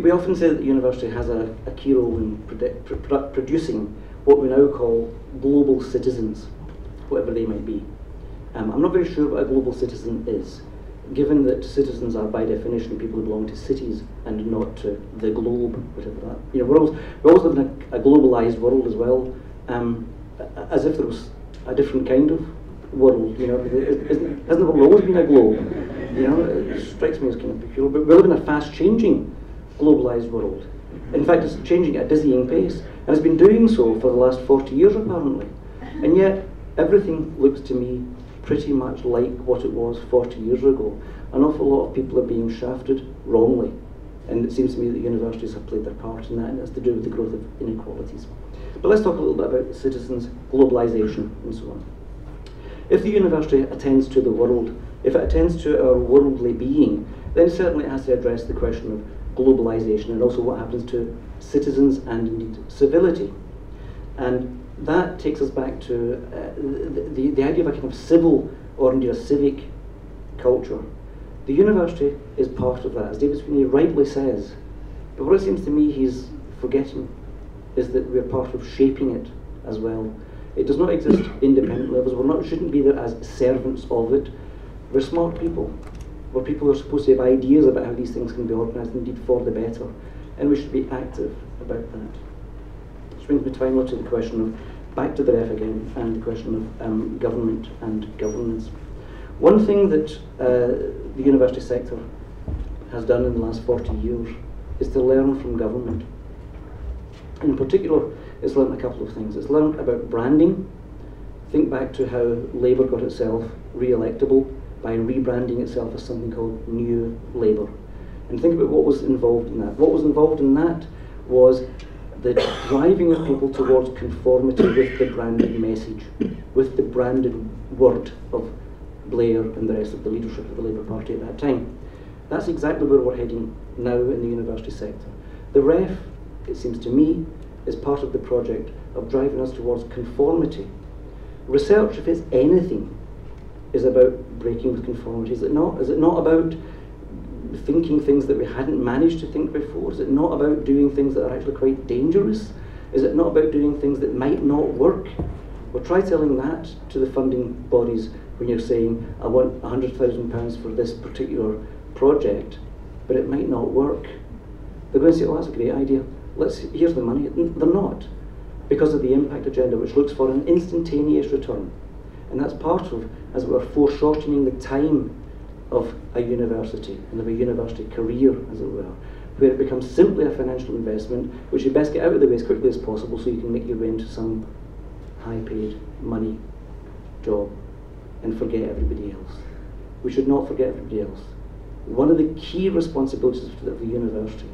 We often say that the university has a key role in producing what we now call global citizens, whatever they might be. I'm not very sure what a global citizen is, given that citizens are by definition people who belong to cities and not to the globe, whatever that. You know, we always live in a globalised world as well, as if there was a different kind of world. You know, hasn't the world always been a globe? You know, it strikes me as kind of peculiar. But we live in a fast-changing, globalised world. In fact, it's changing at a dizzying pace, and it's been doing so for the last 40 years apparently. And yet, everything looks to me pretty much like what it was 40 years ago. An awful lot of people are being shafted wrongly, and it seems to me that universities have played their part in that, and it's to do with the growth of inequalities. But let's talk a little bit about citizens, globalisation, and so on. If the university attends to the world, if it attends to our worldly being, then certainly it has to address the question of globalisation and also what happens to citizens and indeed civility. And that takes us back to the idea of a kind of civil or indeed a civic culture. The university is part of that, as David Sweeney rightly says. But what it seems to me he's forgetting is that we're part of shaping it as well. It does not exist independently of us. Shouldn't be there as servants of it. We're smart people. We're people who are supposed to have ideas about how these things can be organised, indeed for the better. And we should be active about that. Which brings me finally to the question of, back to the ref again, and the question of government and governance. One thing that the university sector has done in the last 40 years is to learn from government. In particular, it's learned a couple of things. It's learned about branding. Think back to how Labour got itself re-electable by rebranding itself as something called New Labour. And think about what was involved in that. What was involved in that was the driving of people towards conformity with the branded message, with the branded word of Blair and the rest of the leadership of the Labour Party at that time. That's exactly where we're heading now in the university sector. The ref, it seems to me, is part of the project of driving us towards conformity. Research, if it's anything, is about breaking with conformity. Is it not? Is it not about thinking things that we hadn't managed to think before? Is it not about doing things that are actually quite dangerous? Is it not about doing things that might not work? Well, try telling that to the funding bodies when you're saying, I want £100,000 for this particular project, but it might not work. They're going to say, oh, that's a great idea. Here's the money. They're not, because of the impact agenda, which looks for an instantaneous return. And that's part of, as it were, foreshortening the time of a university and of a university career, as it were, where it becomes simply a financial investment, which you best get out of the way as quickly as possible so you can make your way into some high-paid money job and forget everybody else. We should not forget everybody else. One of the key responsibilities of the university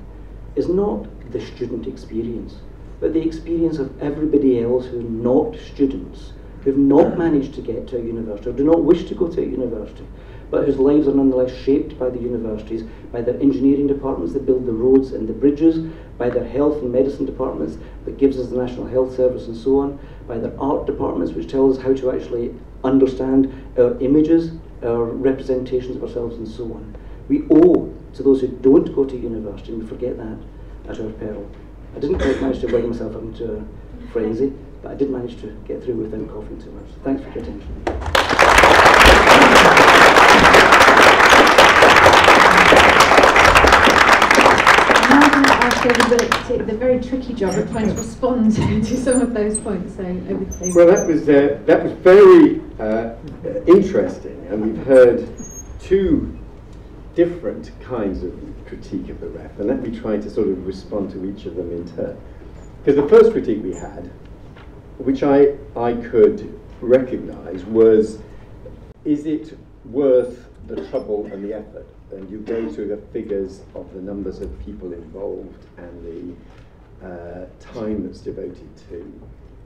is not the student experience, but the experience of everybody else who are not students, who have not managed to get to a university, or do not wish to go to a university, but whose lives are nonetheless shaped by the universities, by their engineering departments that build the roads and the bridges, by their health and medicine departments that gives us the National Health Service and so on, by their art departments which tell us how to actually understand our images, our representations of ourselves and so on. We owe to those who don't go to university, and we forget that at our peril. I didn't quite manage to wind myself up into a frenzy, but I did manage to get through without coughing too much. Thanks for your attention. the very tricky job of trying to respond to some of those points. So over to you. Well, that was very interesting, and we've heard two different kinds of critique of the ref, and let me try to sort of respond to each of them in turn. Because the first critique we had, which I could recognise, was, is it worth the trouble and the effort? And you go through the figures of the numbers of people involved and the time that's devoted to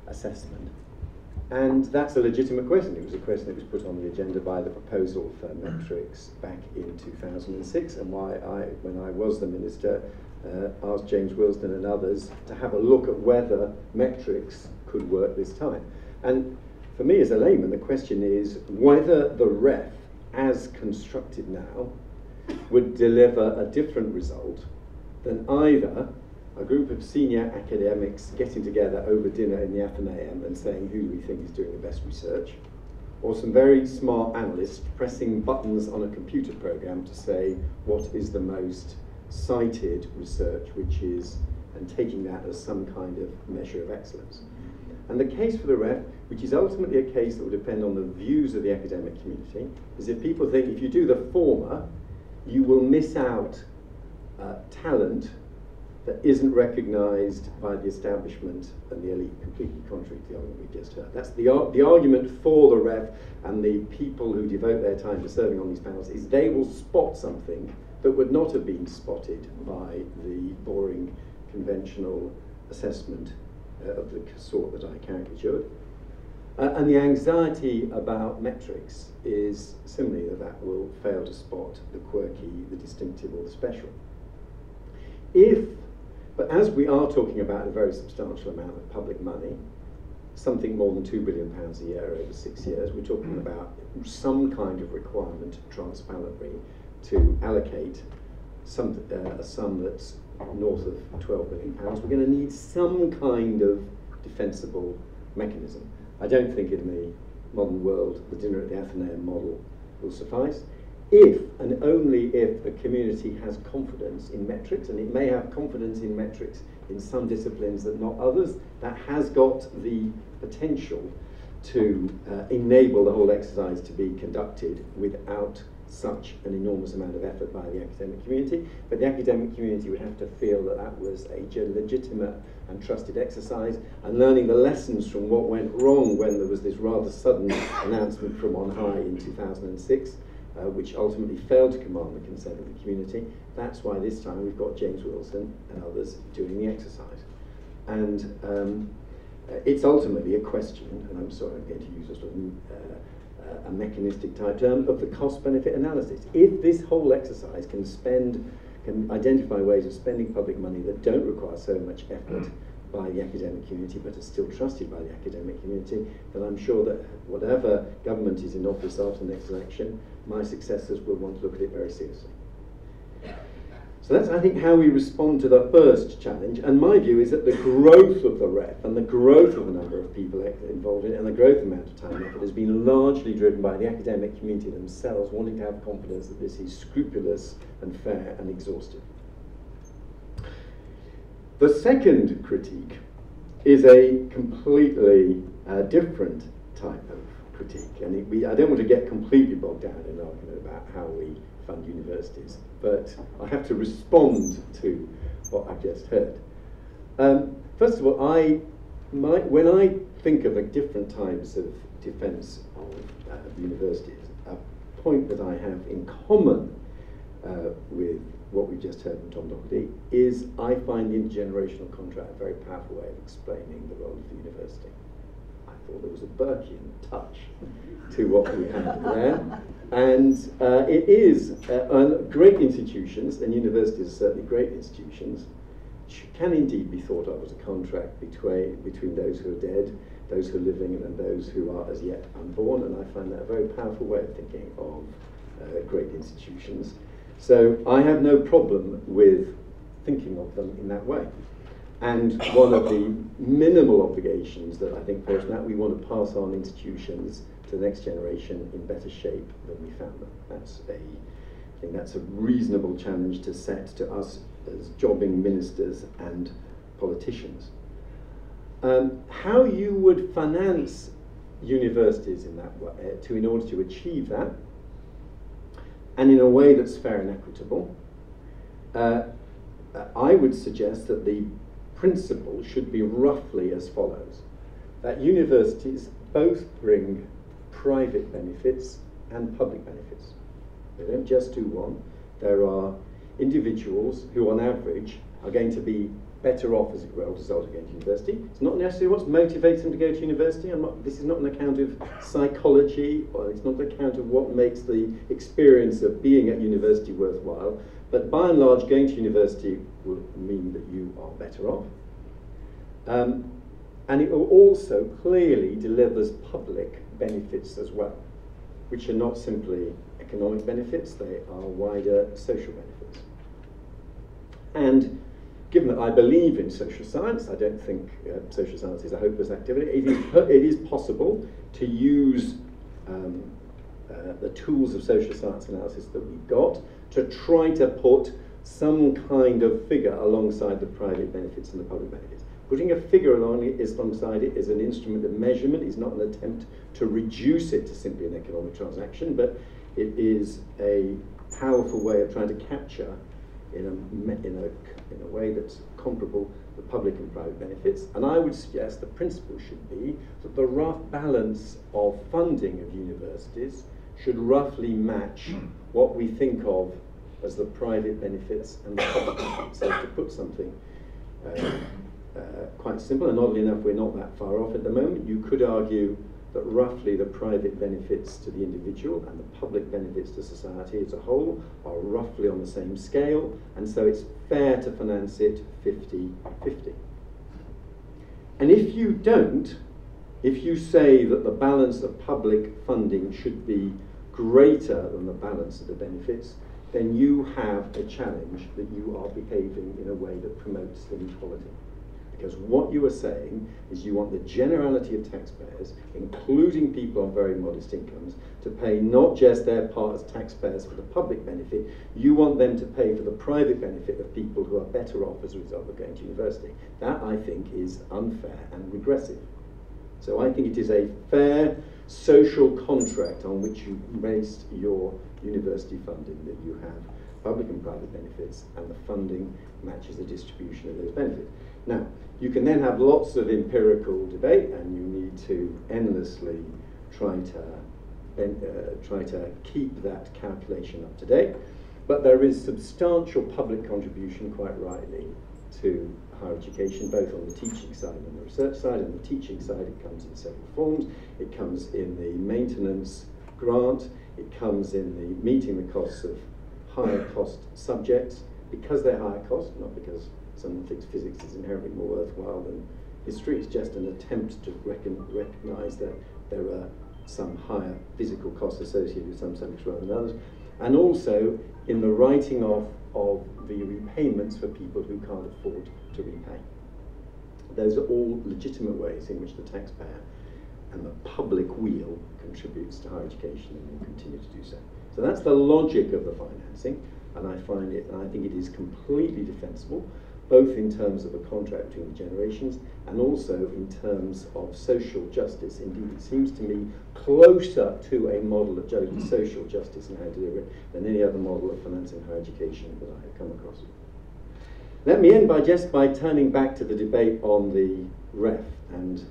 assessment. And that's a legitimate question. It was a question that was put on the agenda by the proposal for metrics back in 2006, and why when I was the minister, asked James Wilson and others to have a look at whether metrics could work this time. And for me as a layman, the question is whether the REF, as constructed now, would deliver a different result than either a group of senior academics getting together over dinner in the Athenaeum and saying who we think is doing the best research, or some very smart analysts pressing buttons on a computer program to say what is the most cited research, which is, and taking that as some kind of measure of excellence. And the case for the REF, which is ultimately a case that will depend on the views of the academic community, is if people think if you do the former, you will miss out talent that isn't recognised by the establishment and the elite, completely contrary to the argument we just heard. That's the argument for the REF and the people who devote their time to serving on these panels, is they will spot something that would not have been spotted by the boring conventional assessment of the sort that I caricatured. And the anxiety about metrics is similarly that will fail to spot the quirky, the distinctive, or the special. But as we are talking about a very substantial amount of public money, something more than £2 billion a year over 6 years, we're talking about some kind of requirement transparently to allocate a sum that's north of £12 billion. We're going to need some kind of defensible mechanism. I don't think in the modern world the dinner at the Athenaeum model will suffice. If and only if the community has confidence in metrics, and it may have confidence in metrics in some disciplines and not others, that has got the potential to enable the whole exercise to be conducted without such an enormous amount of effort by the academic community. But the academic community would have to feel that that was a legitimate and trusted exercise, and learning the lessons from what went wrong when there was this rather sudden announcement from on high in 2006, which ultimately failed to command the consent of the community. That's why this time we've got James Wilson and others doing the exercise. And it's ultimately a question, and I'm sorry, I'm going to use a sort of a mechanistic type term, of the cost-benefit analysis. If this whole exercise can identify ways of spending public money that don't require so much effort by the academic community but are still trusted by the academic community, then I'm sure that whatever government is in office after the next election, my successors will want to look at it very seriously. So that's, I think, how we respond to the first challenge, and my view is that the growth of the REF and the growth of the number of people involved in it and the growth amount of time and effort has been largely driven by the academic community themselves wanting to have confidence that this is scrupulous and fair and exhaustive. The second critique is a completely different type of critique, and I don't want to get completely bogged down in an argument about how we fund universities, but I have to respond to what I've just heard. First of all, when I think of the different types of defence of universities, a point that I have in common with what we've just heard from Tom Docherty is I find the intergenerational contract a very powerful way of explaining the role of the university. I thought there was a Burkean touch to what we have there. And it is great institutions, and universities are certainly great institutions, can indeed be thought of as a contract between those who are dead, those who are living, and those who are as yet unborn, and I find that a very powerful way of thinking of great institutions. So I have no problem with thinking of them in that way. And one of the minimal obligations that I think falls from that, we want to pass on institutions to the next generation in better shape than we found them. That's a I think that's a reasonable challenge to set to us as jobbing ministers and politicians. How you would finance universities in that way, in order to achieve that, and in a way that's fair and equitable, I would suggest that the principle should be roughly as follows: that universities both bring private benefits and public benefits. They don't just do one. There are individuals who, on average, are going to be better off as a result of going to university. It's not necessarily what's motivates them to go to university. This is not an account of psychology, or it's not an account of what makes the experience of being at university worthwhile. But by and large, going to university will mean that you are better off. And it also clearly delivers public benefits as well, which are not simply economic benefits, they are wider social benefits. And given that I believe in social science, I don't think social science is a hopeless activity. It is possible to use the tools of social science analysis that we've got to try to put some kind of figure alongside the private benefits and the public benefits. Putting a figure alongside it is an instrument of measurement. It's not an attempt to reduce it to simply an economic transaction, but it is a powerful way of trying to capture in a way that's comparable the public and private benefits. And I would suggest the principle should be that the rough balance of funding of universities should roughly match what we think of as the private benefits and the public benefits. So to put something quite simple, and oddly enough we're not that far off at the moment, you could argue that roughly the private benefits to the individual and the public benefits to society as a whole are roughly on the same scale, and so it's fair to finance it 50-50. And if you don't, if you say that the balance of public funding should be greater than the balance of the benefits, then you have a challenge that you are behaving in a way that promotes inequality. Because what you are saying is you want the generality of taxpayers, including people on very modest incomes, to pay not just their part as taxpayers for the public benefit, you want them to pay for the private benefit of people who are better off as a result of going to university. That, I think, is unfair and regressive. So I think it is a fair social contract on which you base your university funding, that you have public and private benefits, and the funding matches the distribution of those benefits. Now, you can then have lots of empirical debate, and you need to endlessly try to keep that calculation up to date. But there is substantial public contribution, quite rightly, to higher education, both on the teaching side and the research side. On the teaching side, it comes in several forms. It comes in the maintenance grant. It comes in the meeting the costs of higher cost subjects, because they're higher cost, not because someone thinks physics is inherently more worthwhile than history. It's just an attempt to recognise that there are some higher physical costs associated with some subjects rather than others. And also in the writing off of the repayments for people who can't afford to repay. Those are all legitimate ways in which the taxpayer and the public wheel contributes to higher education, and will continue to do so. So that's the logic of the financing, and I think it is completely defensible, both in terms of a contract between the generations and also in terms of social justice. Indeed, it seems to me closer to a model of social justice and how to deliver it than any other model of financing higher education that I have come across. Let me end by turning back to the debate on the REF, and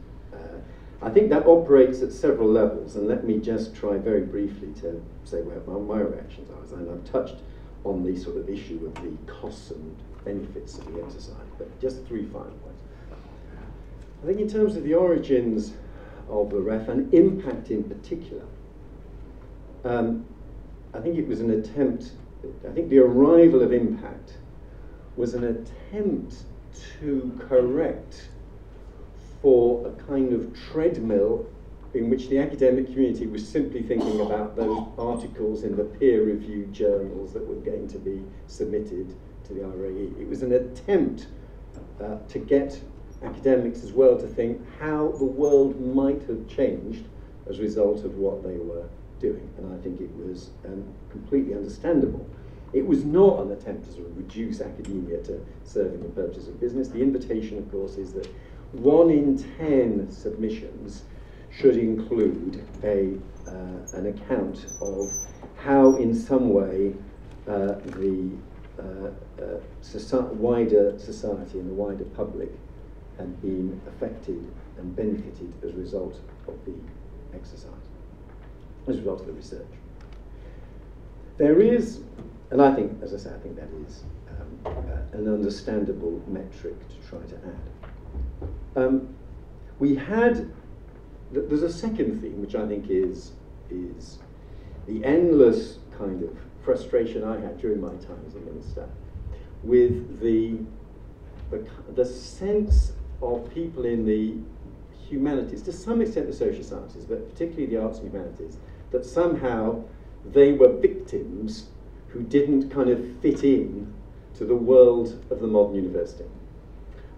I think that operates at several levels, and let me just try very briefly to say where my reactions are. And I've touched on the sort of issue of the costs and benefits of the exercise, but just 3 final points. I think in terms of the origins of the REF and impact in particular, I think it was an attempt, I think the arrival of impact was an attempt to correct for a kind of treadmill in which the academic community was simply thinking about those articles in the peer-reviewed journals that were going to be submitted to the RAE. It was an attempt to get academics as well to think how the world might have changed as a result of what they were doing. And I think it was completely understandable It was not an attempt to sort of reduce academia to serving the purposes of business. The invitation, of course, is that 1 in 10 submissions should include an account of how, in some way, the wider society and the wider public had been affected and benefited as a result of the exercise, as a result of the research. There is, and I think, as I say, I think that is an understandable metric to try to add. There's a second theme, which I think is the endless kind of frustration I had during my time as a minister, with the sense of people in the humanities, to some extent the social sciences, but particularly the arts and humanities, that somehow they were victims who didn't kind of fit in to the world of the modern university.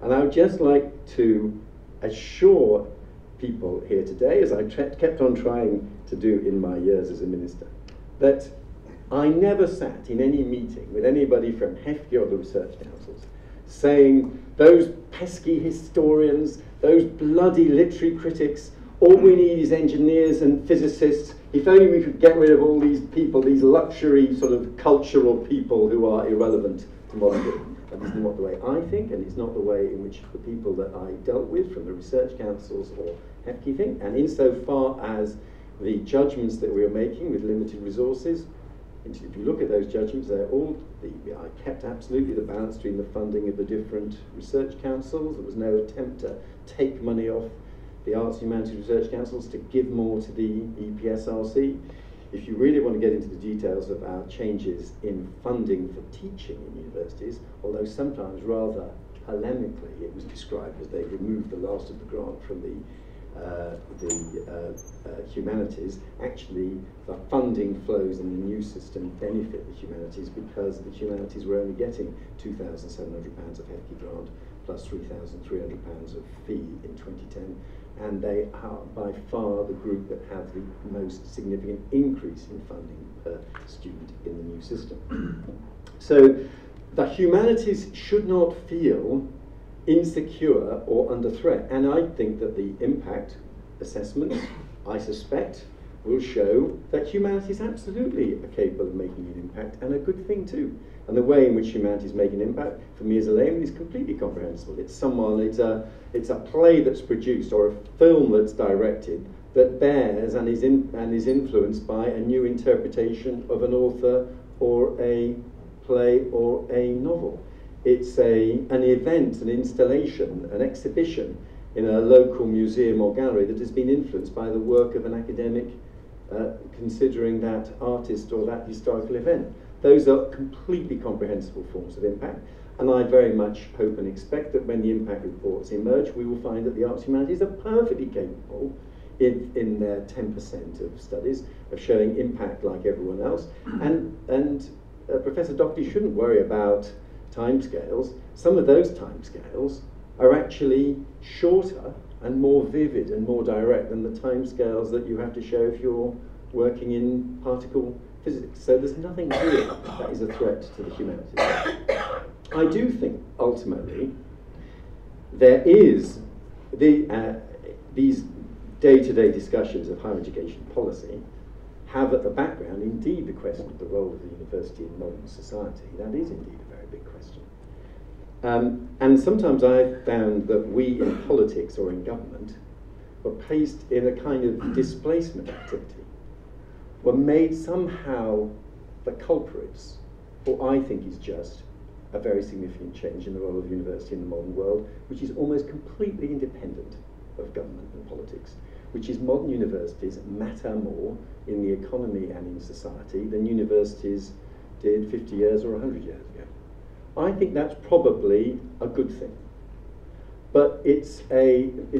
And I would just like to assure people here today, as I kept on trying to do in my years as a minister, that I never sat in any meeting with anybody from HEFCE or the research councils saying, those pesky historians, those bloody literary critics, all we need is engineers and physicists. If only we could get rid of all these people, these luxury sort of cultural people who are irrelevant to modern day. That is not the way I think, and it's not the way in which the people that I dealt with from the research councils or HEFCE think. And insofar as the judgments that we were making with limited resources, if you look at those judgments, they're all, I kept absolutely the balance between the funding of the different research councils. There was no attempt to take money off the Arts and Humanities Research Councils to give more to the EPSRC. If you really want to get into the details of our changes in funding for teaching in universities, although sometimes rather polemically it was described as they removed the last of the grant from the humanities, actually the funding flows in the new system benefit the humanities because the humanities were only getting £2,700 of HEFCE grant plus £3,300 of fee in 2010, and they are by far the group that have the most significant increase in funding per student in the new system. So the humanities should not feel insecure or under threat, and I think that the impact assessments, I suspect, will show that humanities absolutely are capable of making an impact, and a good thing too. And the way in which humanities make an impact, for me as a layman, is completely comprehensible. It's a play that's produced or a film that's directed that bears and is influenced by a new interpretation of an author or a play or a novel. It's an event, an installation, an exhibition in a local museum or gallery that has been influenced by the work of an academic considering that artist or that historical event. Those are completely comprehensible forms of impact, and I very much hope and expect that when the impact reports emerge, we will find that the arts and humanities are perfectly capable in their 10% of studies of showing impact like everyone else. And Professor Docherty shouldn't worry about timescales. Some of those timescales are actually shorter and more vivid and more direct than the timescales that you have to show if you're working in particle physics. So there's nothing here that is a threat to the humanities. I do think ultimately there is these day-to-day discussions of higher education policy have at the background indeed the question of the role of the university in modern society. That is indeed a very big question. And sometimes I've found that we in politics or in government were placed in a kind of displacement activity, were made somehow the culprits for what I think is just a very significant change in the role of university in the modern world, which is almost completely independent of government and politics, which is modern universities matter more in the economy and in society than universities did 50 years or 100 years ago. I think that's probably a good thing. But it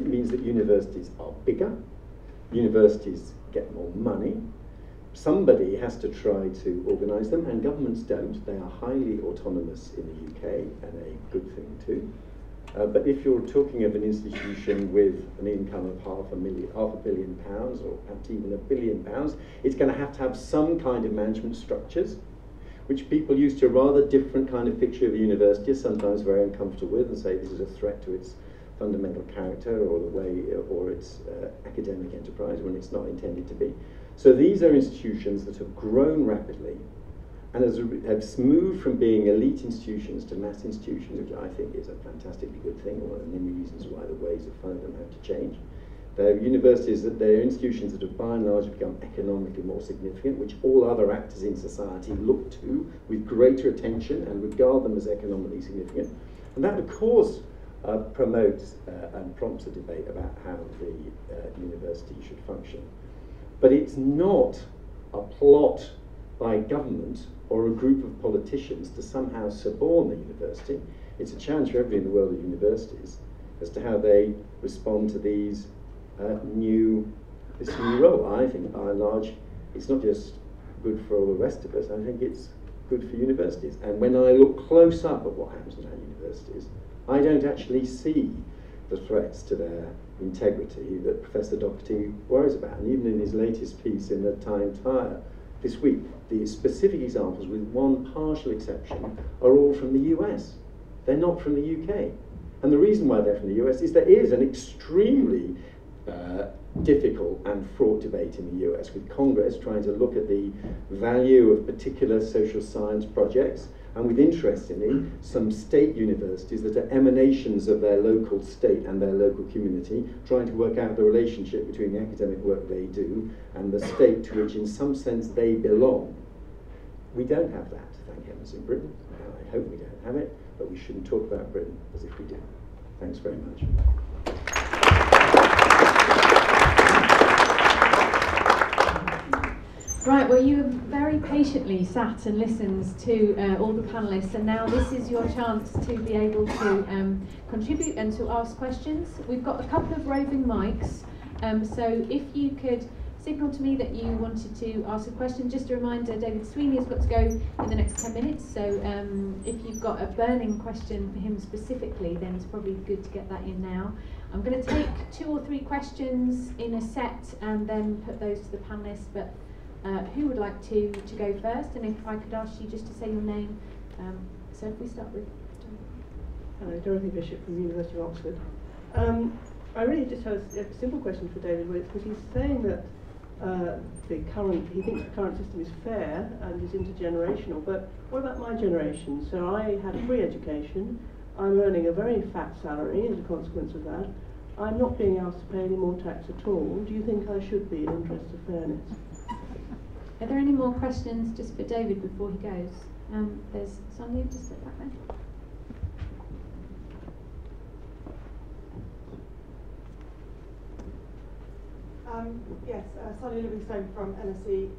means that universities are bigger, universities get more money, somebody has to try to organise them, and governments don't. They are highly autonomous in the UK, and a good thing too. But if you're talking of an institution with an income of £500 million or perhaps even £1 billion, it's going to have some kind of management structures, which people used to a rather different kind of picture of a university, sometimes very uncomfortable with, and say this is a threat to its fundamental character or the way or its academic enterprise when it's not intended to be. So these are institutions that have grown rapidly and have moved from being elite institutions to mass institutions, which I think is a fantastically good thing, one of the many reasons why the ways of funding them have to change. They're universities, they're institutions that have by and large become economically more significant, which all other actors in society look to with greater attention and regard them as economically significant. And that, of course, promotes and prompts a debate about how the university should function. But it's not a plot by government or a group of politicians to somehow suborn the university. It's a challenge for everybody in the world of universities as to how they respond to these this new role. I think, by and large, it's not just good for all the rest of us, I think it's good for universities. And when I look close up at what happens in our universities, I don't actually see the threats to their integrity that Professor Docherty worries about. And even in his latest piece in the Time-Tire this week, the specific examples, with one partial exception, are all from the US. They're not from the UK. And the reason why they're from the US is there is an extremely difficult and fraught debate in the US, with Congress trying to look at the value of particular social science projects, and with, interestingly, some state universities that are emanations of their local state and their local community, trying to work out the relationship between the academic work they do and the state to which, in some sense, they belong. We don't have that, thank heavens, in Britain. I hope we don't have it, but we shouldn't talk about Britain as if we do. Thanks very much. Right, well, you have very patiently sat and listened to all the panellists, and now this is your chance to be able to contribute and to ask questions. We've got a couple of roving mics, so if you could signal to me that you wanted to ask a question. Just a reminder, David Sweeney has got to go in the next 10 minutes, so if you've got a burning question for him specifically, then it's probably good to get that in now. I'm going to take 2 or 3 questions in a set and then put those to the panellists, but who would like to go first? And if I could ask you just to say your name. So if we start with Hello, Dorothy Bishop from the University of Oxford. I really just have a simple question for David Willetts, because he's saying that he thinks the current system is fair and is intergenerational, but what about my generation? So I had a free education, I'm earning a very fat salary as a consequence of that, I'm not being asked to pay any more tax at all. Do you think I should be in the interest of fairness? Are there any more questions just for David before he goes? There's Sonia just at back there. Yes, Sonia Livingstone from LSE.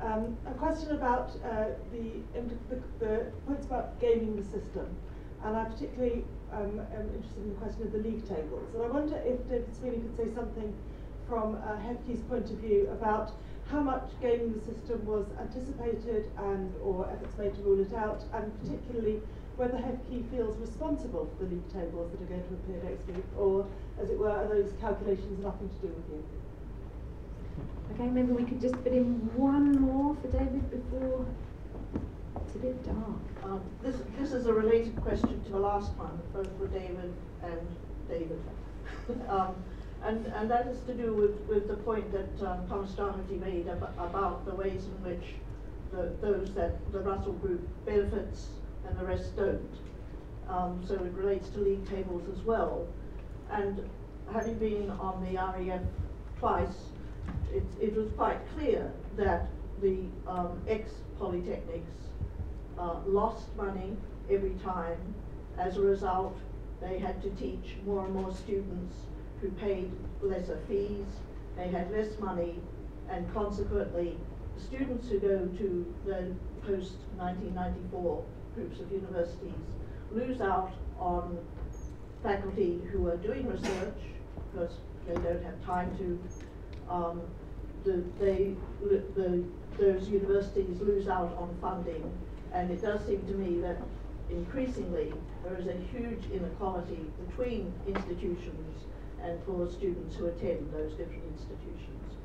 A question about the points about gaming the system, and I particularly am interested in the question of the league tables. And I wonder if David Sweeney could say something from HEFCE's point of view about how much gaming the system was anticipated and or efforts made to rule it out, and particularly whether HEFCE feels responsible for the league tables that are going to appear next week, or, as it were, are those calculations nothing to do with you? Okay, maybe we could just fit in one more for David before it's a bit dark. This is a related question to the last one, both for David and David. And that is to do with the point that Thomas Docherty made about the ways in which those that the Russell Group benefits and the rest don't. So it relates to league tables as well. And having been on the REF twice, it was quite clear that the ex-polytechnics lost money every time. As a result, they had to teach more and more students who paid lesser fees, they had less money, and consequently, students who go to the post-1994 groups of universities lose out on faculty who are doing research because they don't have time to. Those universities lose out on funding, and it does seem to me that increasingly there is a huge inequality between institutions and for students who attend those different institutions.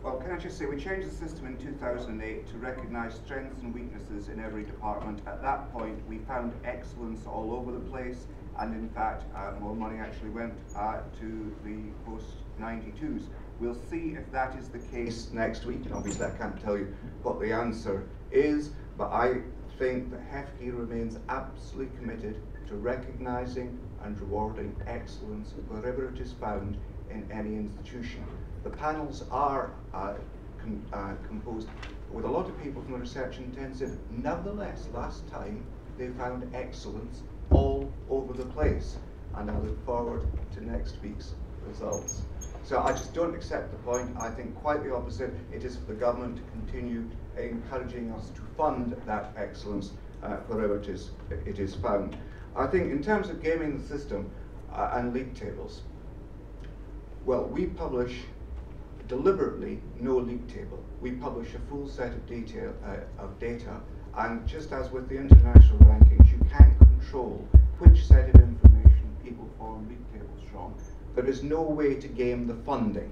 Well, Well, can I just say, we changed the system in 2008 to recognise strengths and weaknesses in every department. At that point, we found excellence all over the place, and in fact, more money actually went to the post-92s. We'll see if that is the case next week, and obviously I can't tell you what the answer is, but I think that HEFCE remains absolutely committed to recognising and rewarding excellence wherever it is found in any institution. The panels are composed with a lot of people from the research intensive. Nevertheless, last time they found excellence all over the place, and I look forward to next week's results. So I just don't accept the point. I think quite the opposite. It is for the government to continue encouraging us to fund that excellence wherever it is found. I think in terms of gaming the system and league tables, well, we publish deliberately no league table. We publish a full set of data, and just as with the international rankings, you can't control which set of information people form league tables from. There is no way to game the funding.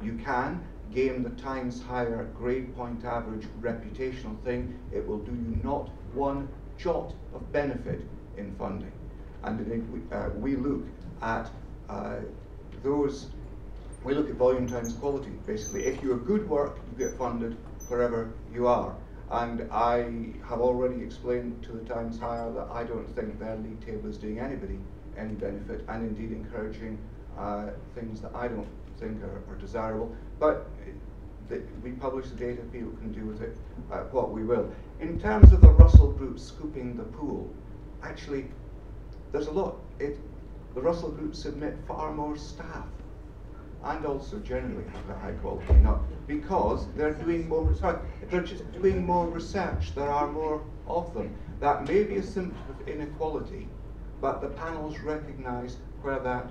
You can game the times higher grade point average reputational thing. It will do you not one jot of benefit in funding. And we look at we look at volume times quality, basically. If you're good work, you get funded wherever you are. And I have already explained to the Times Higher that I don't think their league table is doing anybody any benefit, and indeed encouraging things that I don't think are desirable. But we publish the data, people can do with it what we will. In terms of the Russell Group scooping the pool, actually, there's a lot. The Russell Group submit far more staff, and also generally have a high quality, not because they're doing more research. They're just doing more research. There are more of them. That may be a symptom of inequality, but the panels recognise where that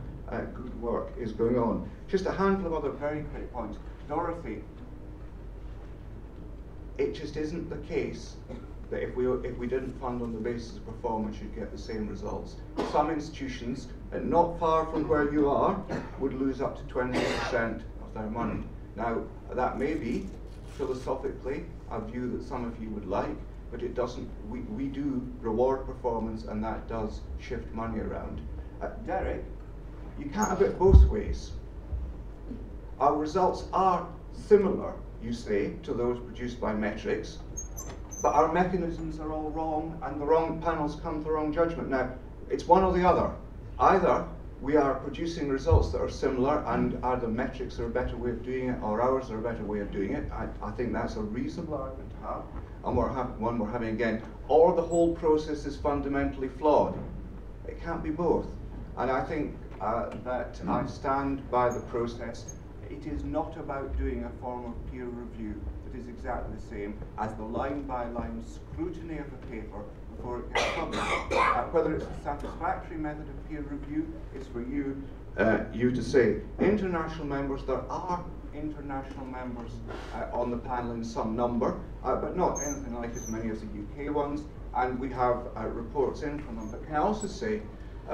good work is going on. Just a handful of other very quick points. Dorothy, it just isn't the case that if we didn't fund on the basis of performance, you'd get the same results. Some institutions, not far from where you are, would lose up to 20% of their money. Now, that may be philosophically a view that some of you would like, but it doesn't. We do reward performance, and that does shift money around. Derek, you can't have it both ways. Our results are similar, you say, to those produced by metrics, but our mechanisms are all wrong, and the wrong panels come to the wrong judgment. Now, it's one or the other. Either we are producing results that are similar, and either metrics are a better way of doing it, or ours are a better way of doing it. I think that's a reasonable argument to have, and one we're having again. Or the whole process is fundamentally flawed. It can't be both. And I think that I stand by the process. It is not about doing a form of peer review that is exactly the same as the line-by-line scrutiny of a paper before it gets published. Whether it's a satisfactory method of peer review is for you to say. International members, there are international members on the panel in some number, but not anything like as many as the UK ones, and we have reports in from them. But can I also say,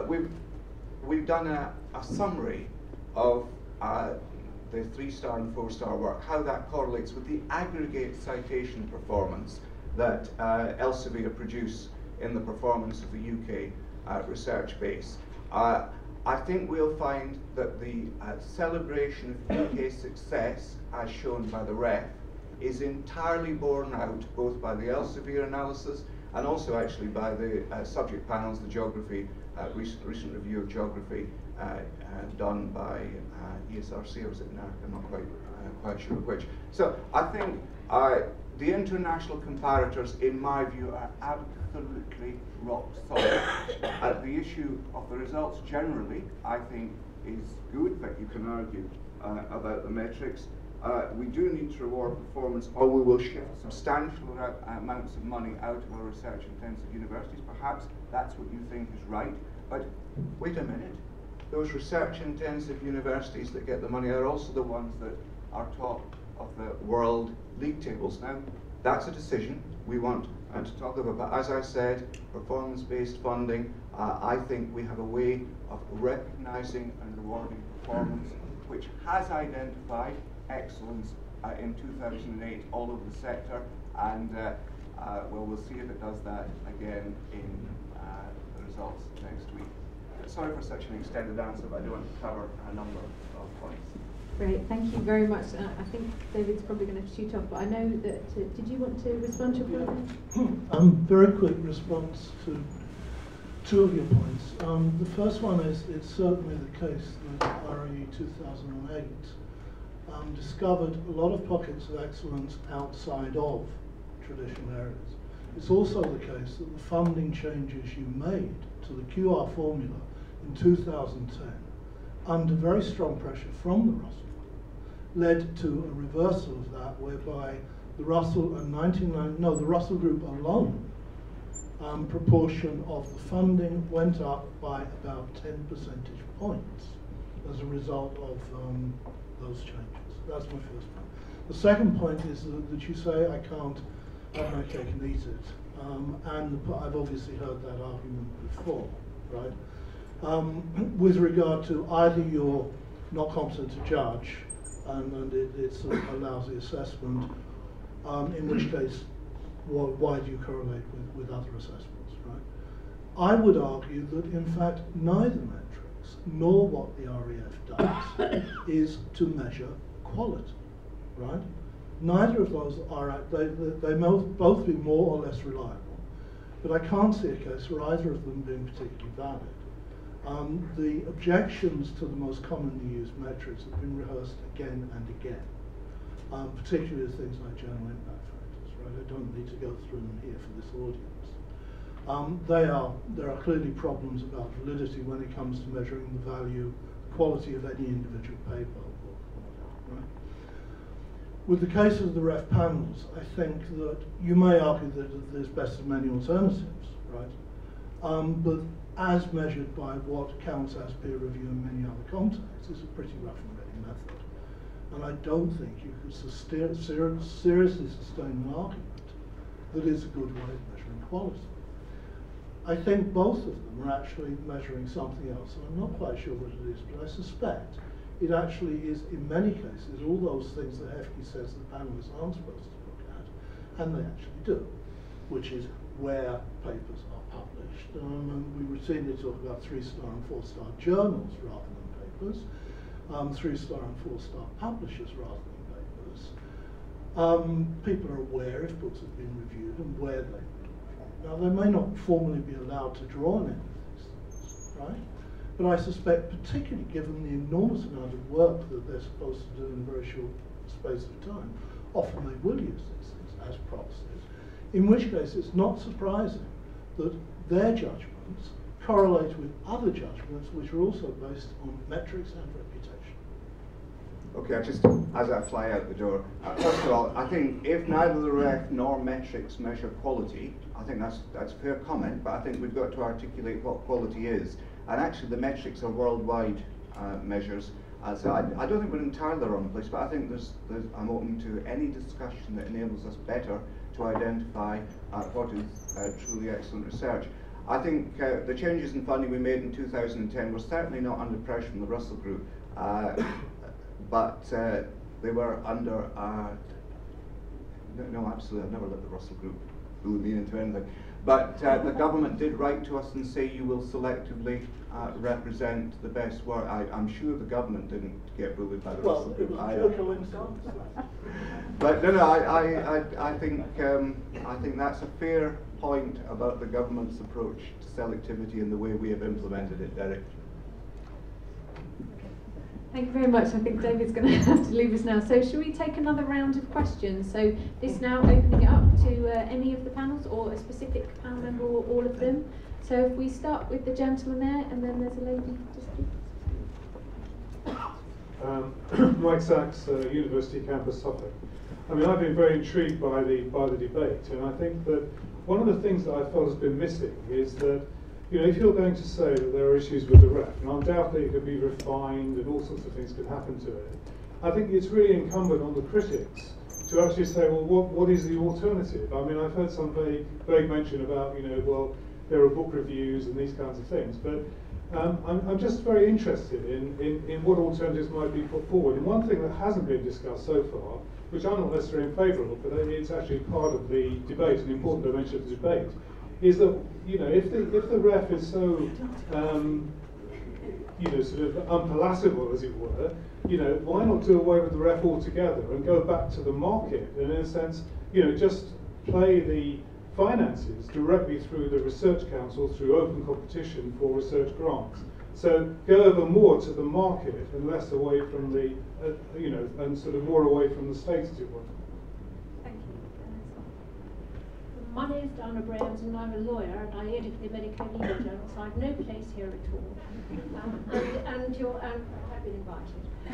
we've done a summary of the 3-star and 4-star work, how that correlates with the aggregate citation performance that Elsevier produce in the performance of the UK research base. I think we'll find that the celebration of UK success, as shown by the REF, is entirely borne out both by the Elsevier analysis and also actually by the subject panels, the geography, recent review of geography done by ESRC, or was it NARC? I'm not quite sure which. So I think the international comparators, in my view, are absolutely rock solid. The issue of the results generally, I think, is good, but you can argue about the metrics. We do need to reward performance, or we will shift substantial amounts of money out of our research-intensive universities. Perhaps that's what you think is right, but wait a minute. Those research-intensive universities that get the money are also the ones that are top of the world league tables. Now, that's a decision we want to talk about, but as I said, performance-based funding, I think we have a way of recognizing and rewarding performance which has identified excellence in 2008 all over the sector, and well, we'll see if it does that again in the results next week. Sorry for such an extended answer, but I do want to cover a number of points. Great, thank you very much. I think David's probably going to shoot off, but I know that, did you want to respond to your point? Very quick response to two of your points. The first one is, it's certainly the case that RE 2008 discovered a lot of pockets of excellence outside of traditional areas. It's also the case that the funding changes you made to the QR formula in 2010, under very strong pressure from the Russell Group, led to a reversal of that, whereby the Russell and the Russell Group alone proportion of the funding went up by about 10 percentage points as a result of those changes. That's my first point. The second point is that you say I can't have my cake and eat it. And I've obviously heard that argument before, right? With regard to either you're not competent to judge, and it's a lousy assessment, in which case, why do you correlate with other assessments, right? I would argue that, in fact, neither metrics, nor what the REF does, is to measure quality, right? Neither of those are, they may both be more or less reliable, but I can't see a case for either of them being particularly valid. The objections to the most commonly used metrics have been rehearsed again and again, particularly things like general impact factors, right? I don't need to go through them here for this audience. There are clearly problems about validity when it comes to measuring the value, quality of any individual paper, or whatever, right? With the case of the REF panels, I think that you may argue that there's best of many alternatives, right? But as measured by what counts as peer review in many other contexts, is a pretty rough and ready method. And I don't think you could seriously sustain an argument that is a good way of measuring quality. I think both of them are actually measuring something else, and I'm not quite sure what it is, but I suspect it actually is, in many cases, all those things that HEFCE says the panelists aren't supposed to look at, and they actually do, which is where papers are published. And we routinely talk about 3-star and 4-star journals rather than papers, 3-star and 4-star publishers rather than papers. People are aware if books have been reviewed and where they've been reviewed. Now, they may not formally be allowed to draw on any of these things, right? But I suspect, particularly given the enormous amount of work that they're supposed to do in a very short space of time, often they will use these things as proxies, in which case it's not surprising that their judgments correlate with other judgments which are also based on metrics and reputation. Okay, just as I fly out the door, first of all, I think if neither the REF nor metrics measure quality, I think that's a fair comment, but I think we've got to articulate what quality is. And actually the metrics are worldwide measures. So I don't think we're entirely the wrong place, but I think I'm open to any discussion that enables us better to identify what is truly excellent research. I think the changes in funding we made in 2010 were certainly not under pressure from the Russell Group, but they were under, no, absolutely, I've never let the Russell Group bully me into anything. But the government did write to us and say you will selectively represent the best work. I'm sure the government didn't get bullied by the Russell Group. But no, I think that's a fair point about the government's approach to selectivity and the way we have implemented it, Derek. Thank you very much. I think David's going to have to leave us now. So should we take another round of questions? So this now opening it up to any of the panels or a specific panel member or all of them. So if we start with the gentleman there and then there's a lady just Mike Sachs, University Campus Suffolk. I mean, I've been very intrigued by the debate, and I think that one of the things that I felt has been missing is that, you know, if you're going to say that there are issues with the REF, and undoubtedly it could be refined and all sorts of things could happen to it, I think it's really incumbent on the critics to actually say, well, what is the alternative? I mean, I've heard some vague mention about, you know, well, there are book reviews and these kinds of things, but I'm just very interested in what alternatives might be put forward. And one thing that hasn't been discussed so far, which I'm not necessarily in favour of, but it's actually part of the debate, an important dimension of the debate, is that, you know, if the ref is so you know, sort of unpalatable, as it were, you know, why not do away with the ref altogether and go back to the market and, in a sense, you know, just play the finances directly through the research council through open competition for research grants. So go over more to the market and less away from the, you know, and sort of more away from the state, as it were. Thank you. My name is Donna Browns and I'm a lawyer and I edit the Medico Legal Journal, so I've no place here at all. I've been invited. I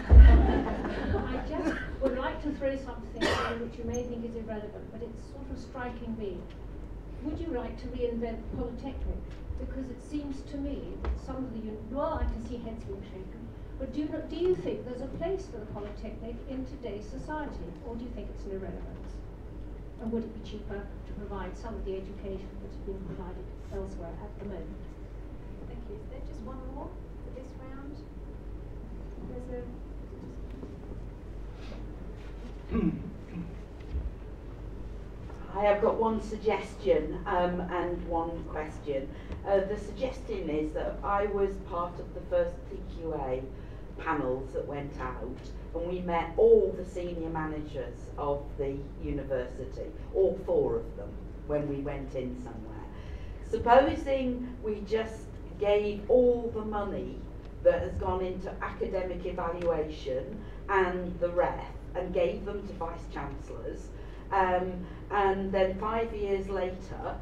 just would like to throw something in which you may think is irrelevant, but it's sort of striking me. Would you like to reinvent Polytechnic? Because it seems to me that some of the, well, I can see heads being shaken, but do you think there's a place for the Polytechnic in today's society, or do you think it's an irrelevance? And would it be cheaper to provide some of the education that's being provided elsewhere at the moment? Thank you. Is there just one more for this round? There's I have got one suggestion and one question. The suggestion is that I was part of the first TQA panels that went out, and we met all the senior managers of the university, all 4 of them, when we went in somewhere. Supposing we just gave all the money that has gone into academic evaluation and the ref and gave them to vice-chancellors, and then 5 years later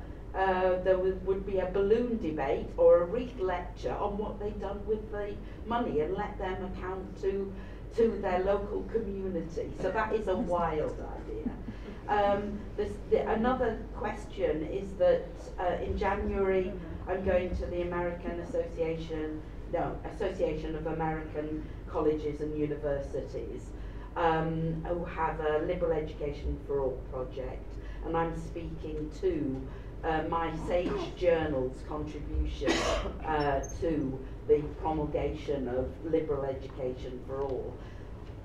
there would be a balloon debate or a wreath lecture on what they'd done with the money and let them account to their local community. So that is a wild idea. Another question is that in January I'm going to the Association of American Colleges and Universities, who have a Liberal Education for All project, and I'm speaking to my Sage Journal's contribution to the promulgation of liberal education for all.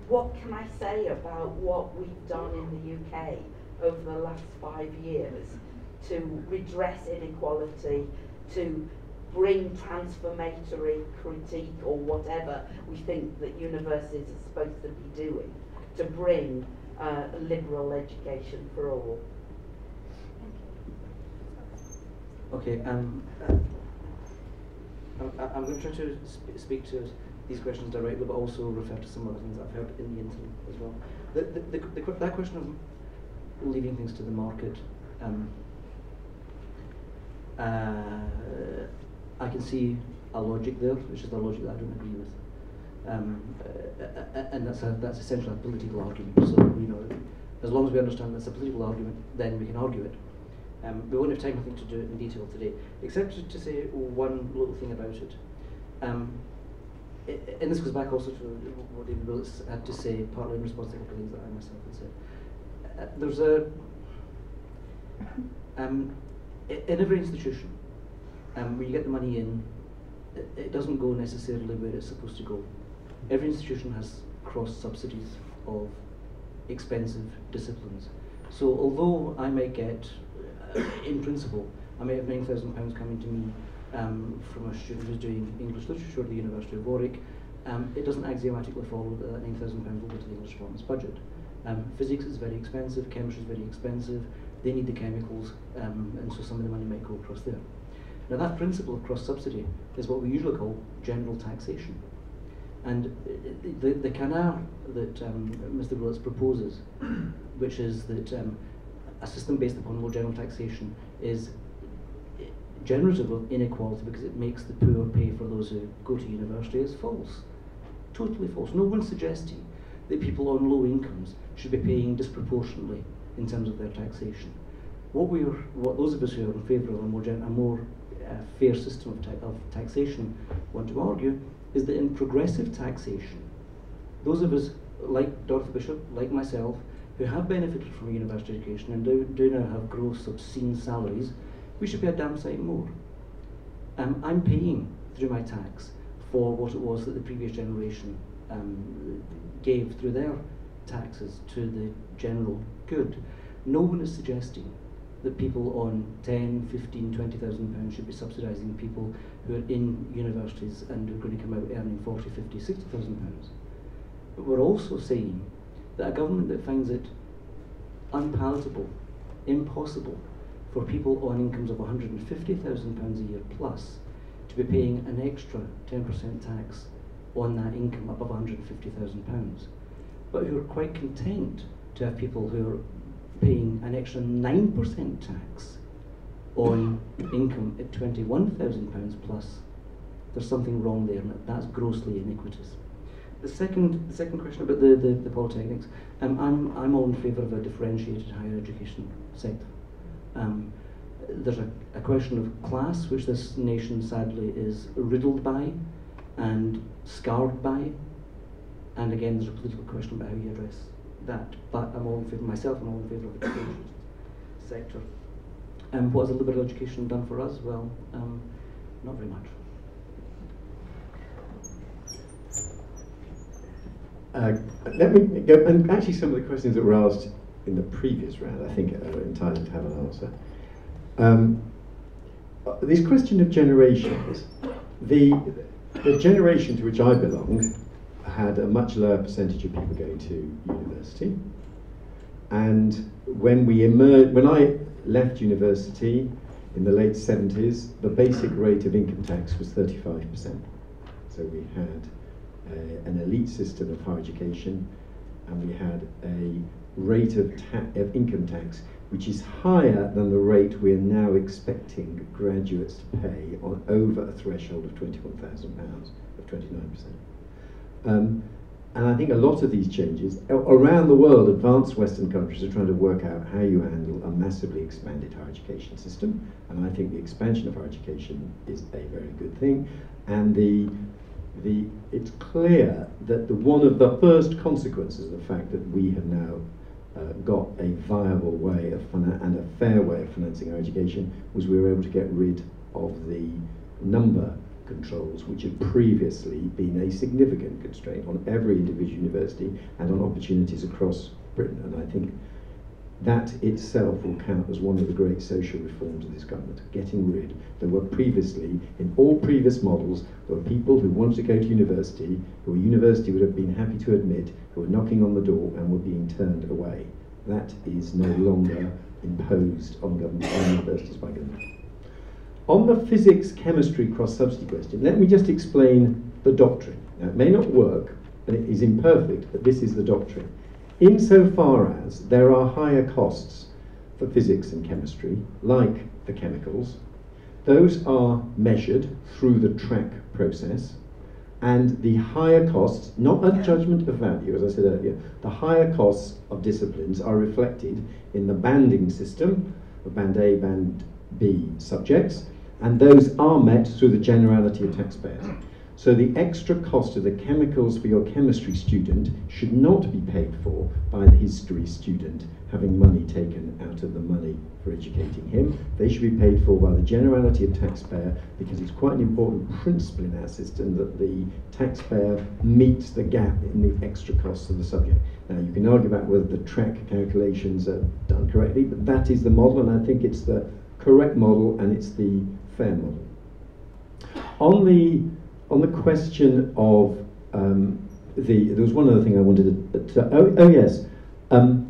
What can I say about what we've done in the UK over the last 5 years to redress inequality, to bring transformatory critique or whatever we think that universities are supposed to be doing to bring liberal education for all? Okay, I'm going to try to speak to these questions directly, but also refer to some other things that I've heard in the interim as well. That question of leaving things to the market, I can see a logic there, which is the logic that I don't agree with. And that's essentially a political argument. So, you know, as long as we understand that's a political argument, then we can argue it. We won't have time, I think, to do it in detail today, except to say one little thing about it. And this goes back also to what David Willetts had to say, partly in response to the things that I myself had said. There's in every institution, when you get the money in, it doesn't go necessarily where it's supposed to go. Every institution has cross subsidies of expensive disciplines. So although I might get, in principle, I may have £9,000 coming to me from a student who's doing English literature at the University of Warwick, it doesn't axiomatically follow that that £9,000 will go to the English department's budget. Physics is very expensive, chemistry is very expensive, they need the chemicals, and so some of the money might go across there. Now that principle of cross-subsidy is what we usually call general taxation. And the canard that Mr. Willetts proposes, which is that a system based upon more general taxation is generative of inequality because it makes the poor pay for those who go to university, is false. Totally false. No one's suggesting that people on low incomes should be paying disproportionately in terms of their taxation. What those of us who are in favour of a more fair system of taxation want to argue is that in progressive taxation, those of us like Dorothy Bishop, like myself, who have benefited from a university education and do now have gross obscene salaries, we should pay a damn sight more. I'm paying through my tax for what it was that the previous generation gave through their taxes to the general good. No one is suggesting that people on 10, 15, 20,000 pounds should be subsidising people who are in universities and are going to come out earning 40, 50, 60,000 pounds. But we're also saying that a government that finds it unpalatable, impossible for people on incomes of £150,000 a year plus to be paying an extra 10% tax on that income above £150,000, but who are quite content to have people who are paying an extra 9% tax on income at £21,000 plus. There's something wrong there, and that's grossly iniquitous. The second question about the polytechnics, I'm all in favour of a differentiated higher education sector. There's a question of class, which this nation sadly is riddled by and scarred by, and again there's a political question about how you address that. But I'm all in favour, myself, I'm all in favour of a differentiated sector. What has the liberal education done for us? Well, not very much. Let me go, and actually some of the questions that were asked in the previous round, I think, are entitled to have an answer. This question of generations, the generation to which I belonged had a much lower percentage of people going to university, and when I left university in the late 70s, the basic rate of income tax was 35%. So we had an elite system of higher education, and we had a rate of income tax which is higher than the rate we're now expecting graduates to pay on over a threshold of £21,000, of 29%. And I think a lot of these changes around the world, advanced Western countries are trying to work out how you handle a massively expanded higher education system, and I think the expansion of higher education is a very good thing. And it's clear that one of the first consequences of the fact that we have now got a viable way of and a fair way of financing our education was we were able to get rid of the number controls which had previously been a significant constraint on every individual university and on opportunities across Britain. And I think that itself will count as one of the great social reforms of this government, getting rid. There were previously, in all previous models, there were people who wanted to go to university, who a university would have been happy to admit, who were knocking on the door and were being turned away. That is no longer imposed on government, on universities by government. On the physics, chemistry cross-subsidy question, let me just explain the doctrine. Now, it may not work, and it is imperfect, but this is the doctrine. Insofar as there are higher costs for physics and chemistry, like the chemicals, those are measured through the track process, and the higher costs, not a judgment of value, as I said earlier, the higher costs of disciplines are reflected in the banding system of Band A, Band B subjects, and those are met through the generality of taxpayers. So the extra cost of the chemicals for your chemistry student should not be paid for by the history student having money taken out of the money for educating him. They should be paid for by the generality of taxpayer, because it's quite an important principle in our system that the taxpayer meets the gap in the extra costs of the subject. Now, you can argue about whether the track calculations are done correctly, but that is the model, and I think it's the correct model and it's the fair model. On the question of there was one other thing I wanted to yes, and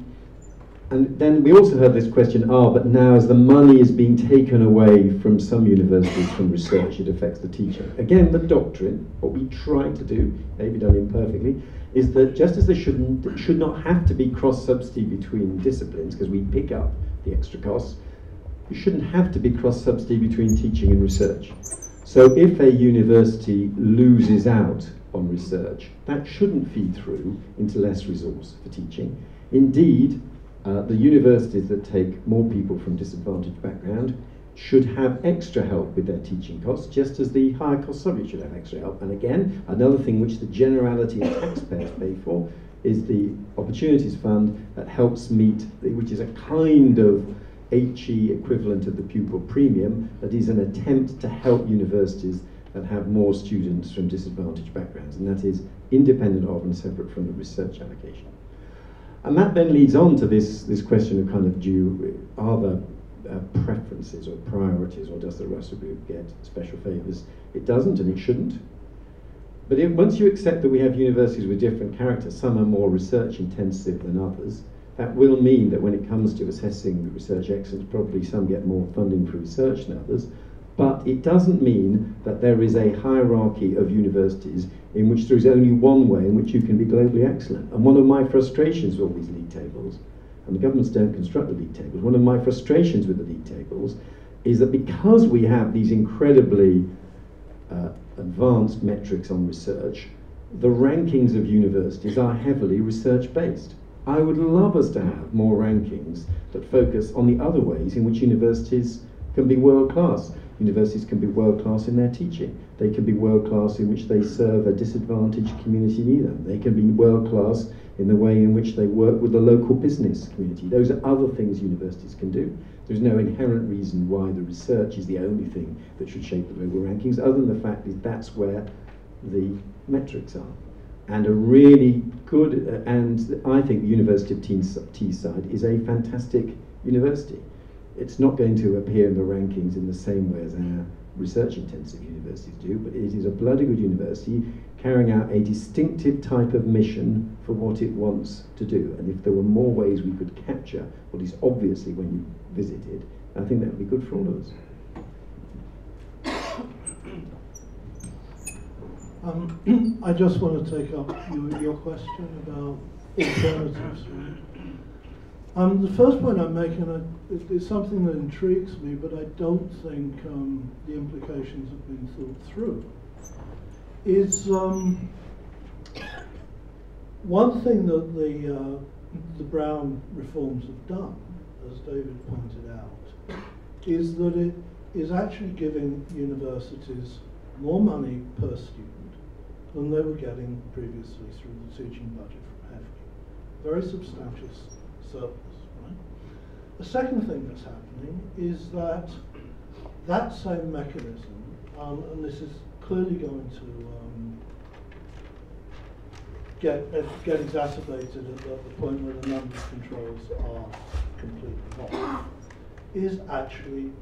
then we also heard this question, but now as the money is being taken away from some universities from research, it affects the teacher. Again, the doctrine, what we try to do, maybe done imperfectly, is that just as there should not have to be cross-subsidy between disciplines, because we pick up the extra costs, you shouldn't have to be cross-subsidy between teaching and research. So if a university loses out on research, that shouldn't feed through into less resource for teaching. Indeed, the universities that take more people from disadvantaged background should have extra help with their teaching costs, just as the higher cost subjects should have extra help. And again, another thing which the generality of taxpayers pay for is the Opportunities Fund that helps meet, which is a kind of HE equivalent of the pupil premium, that is an attempt to help universities and have more students from disadvantaged backgrounds, and that is independent of and separate from the research allocation. And that then leads on to this question of kind of are there preferences or priorities, or does the Russell Group get special favours? It doesn't, and it shouldn't. But once you accept that we have universities with different characters, some are more research intensive than others, that will mean that when it comes to assessing research excellence, probably some get more funding for research than others. But it doesn't mean that there is a hierarchy of universities in which there is only one way in which you can be globally excellent. And one of my frustrations with all these league tables, and the governments don't construct the league tables, one of my frustrations with the league tables is that because we have these incredibly advanced metrics on research, the rankings of universities are heavily research-based. I would love us to have more rankings that focus on the other ways in which universities can be world-class. Universities can be world-class in their teaching. They can be world-class in which they serve a disadvantaged community near them. They can be world-class in the way in which they work with the local business community. Those are other things universities can do. There's no inherent reason why the research is the only thing that should shape the global rankings, other than the fact that that's where the metrics are. And a really good, and I think the University of Teesside is a fantastic university. It's not going to appear in the rankings in the same way as our research-intensive universities do, but it is a bloody good university carrying out a distinctive type of mission for what it wants to do. And if there were more ways we could capture what is obviously when you visit it, I think that would be good for all of us. I just want to take up your question about alternatives. Right? The first point I'm making is something that intrigues me, but I don't think the implications have been thought through. Is one thing that the Brown reforms have done, as David pointed out, is that it is actually giving universities more money per student than they were getting previously through the teaching budget from HEFCE. Very substantial surplus, right? The second thing that's happening is that that same mechanism, and this is clearly going to get exacerbated at the point where the number of controls are completely off, is actually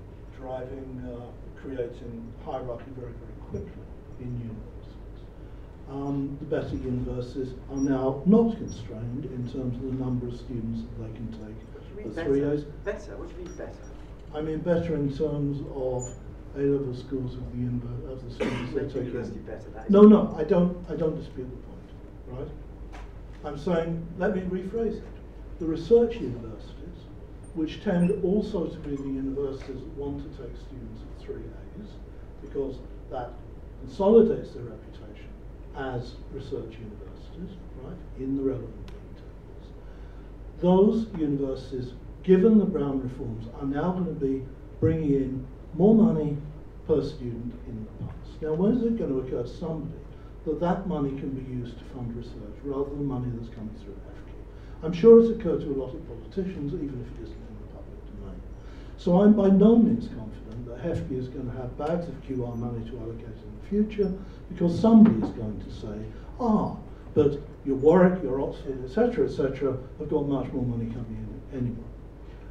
creating hierarchy very, very quickly in universities. The better universities are now not constrained in terms of the number of students that they can take for 3 years. Better? What do you mean better? I mean better in terms of A-level schools of the students they take university in. better. No, I don't dispute the point, right? I'm saying, let me rephrase it. The research universities, which tend also to be the universities that want to take students at 3 A's, because that consolidates their reputation as research universities, right, in the relevant league tables. Those universities, given the Brown reforms, are now going to be bringing in more money per student in the past. Now, when is it going to occur to somebody that money can be used to fund research rather than money that's coming through HEFCE? I'm sure it's occurred to a lot of politicians, even if it isn't in the public domain. So I'm by no means confident that HEFCE is going to have bags of QR money to allocate in the future, because somebody is going to say, but your Warwick, your Oxford, etc., have got much more money coming in anyway.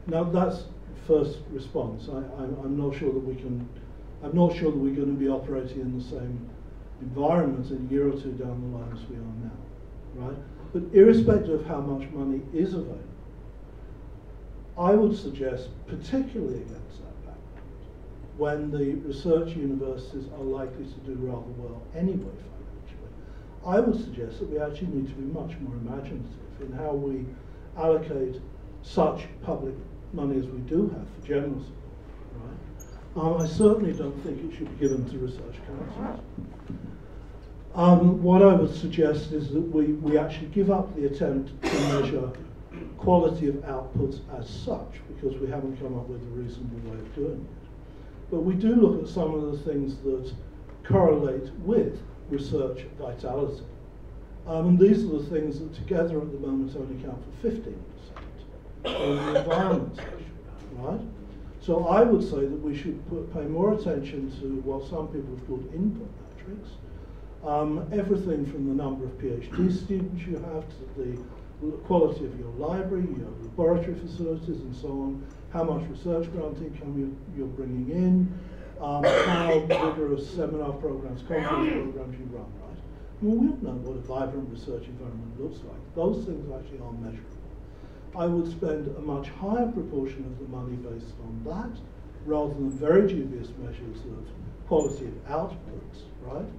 Now that's the first response. I'm not sure that we can. I'm not sure that we're going to be operating in the same environment in a year or two down the line as we are now, right? But irrespective of how much money is available, I would suggest, particularly against that background, when the research universities are likely to do rather well anyway financially, I would suggest that we actually need to be much more imaginative in how we allocate such public money as we do have for general support, right? I certainly don't think it should be given to research councils. What I would suggest is that we actually give up the attempt to measure quality of outputs as such, because we haven't come up with a reasonable way of doing it. But we do look at some of the things that correlate with research vitality. And these are the things that together at the moment only count for 15% in the environment section, right? So I would say that we should pay more attention to what some people have called input metrics. Everything from the number of PhD students you have to the quality of your library, your laboratory facilities and so on, how much research grant income you're bringing in, how vigorous seminar programs, conference programs you run, right? I mean, we all know what a vibrant research environment looks like. Those things actually are measurable. I would spend a much higher proportion of the money based on that, rather than very dubious measures of quality of outputs, right?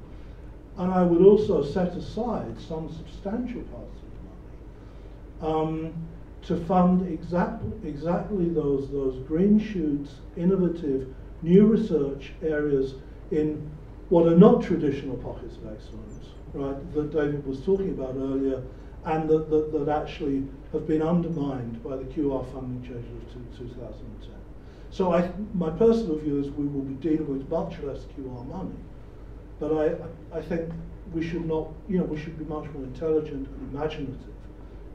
And I would also set aside some substantial parts of the money to fund exactly those green shoots, innovative, new research areas in what are not traditional pockets of excellence, right, that David was talking about earlier, and that actually have been undermined by the QR funding changes of 2010. So my personal view is we will be dealing with much less QR money, but I think we should not, we should be much more intelligent and imaginative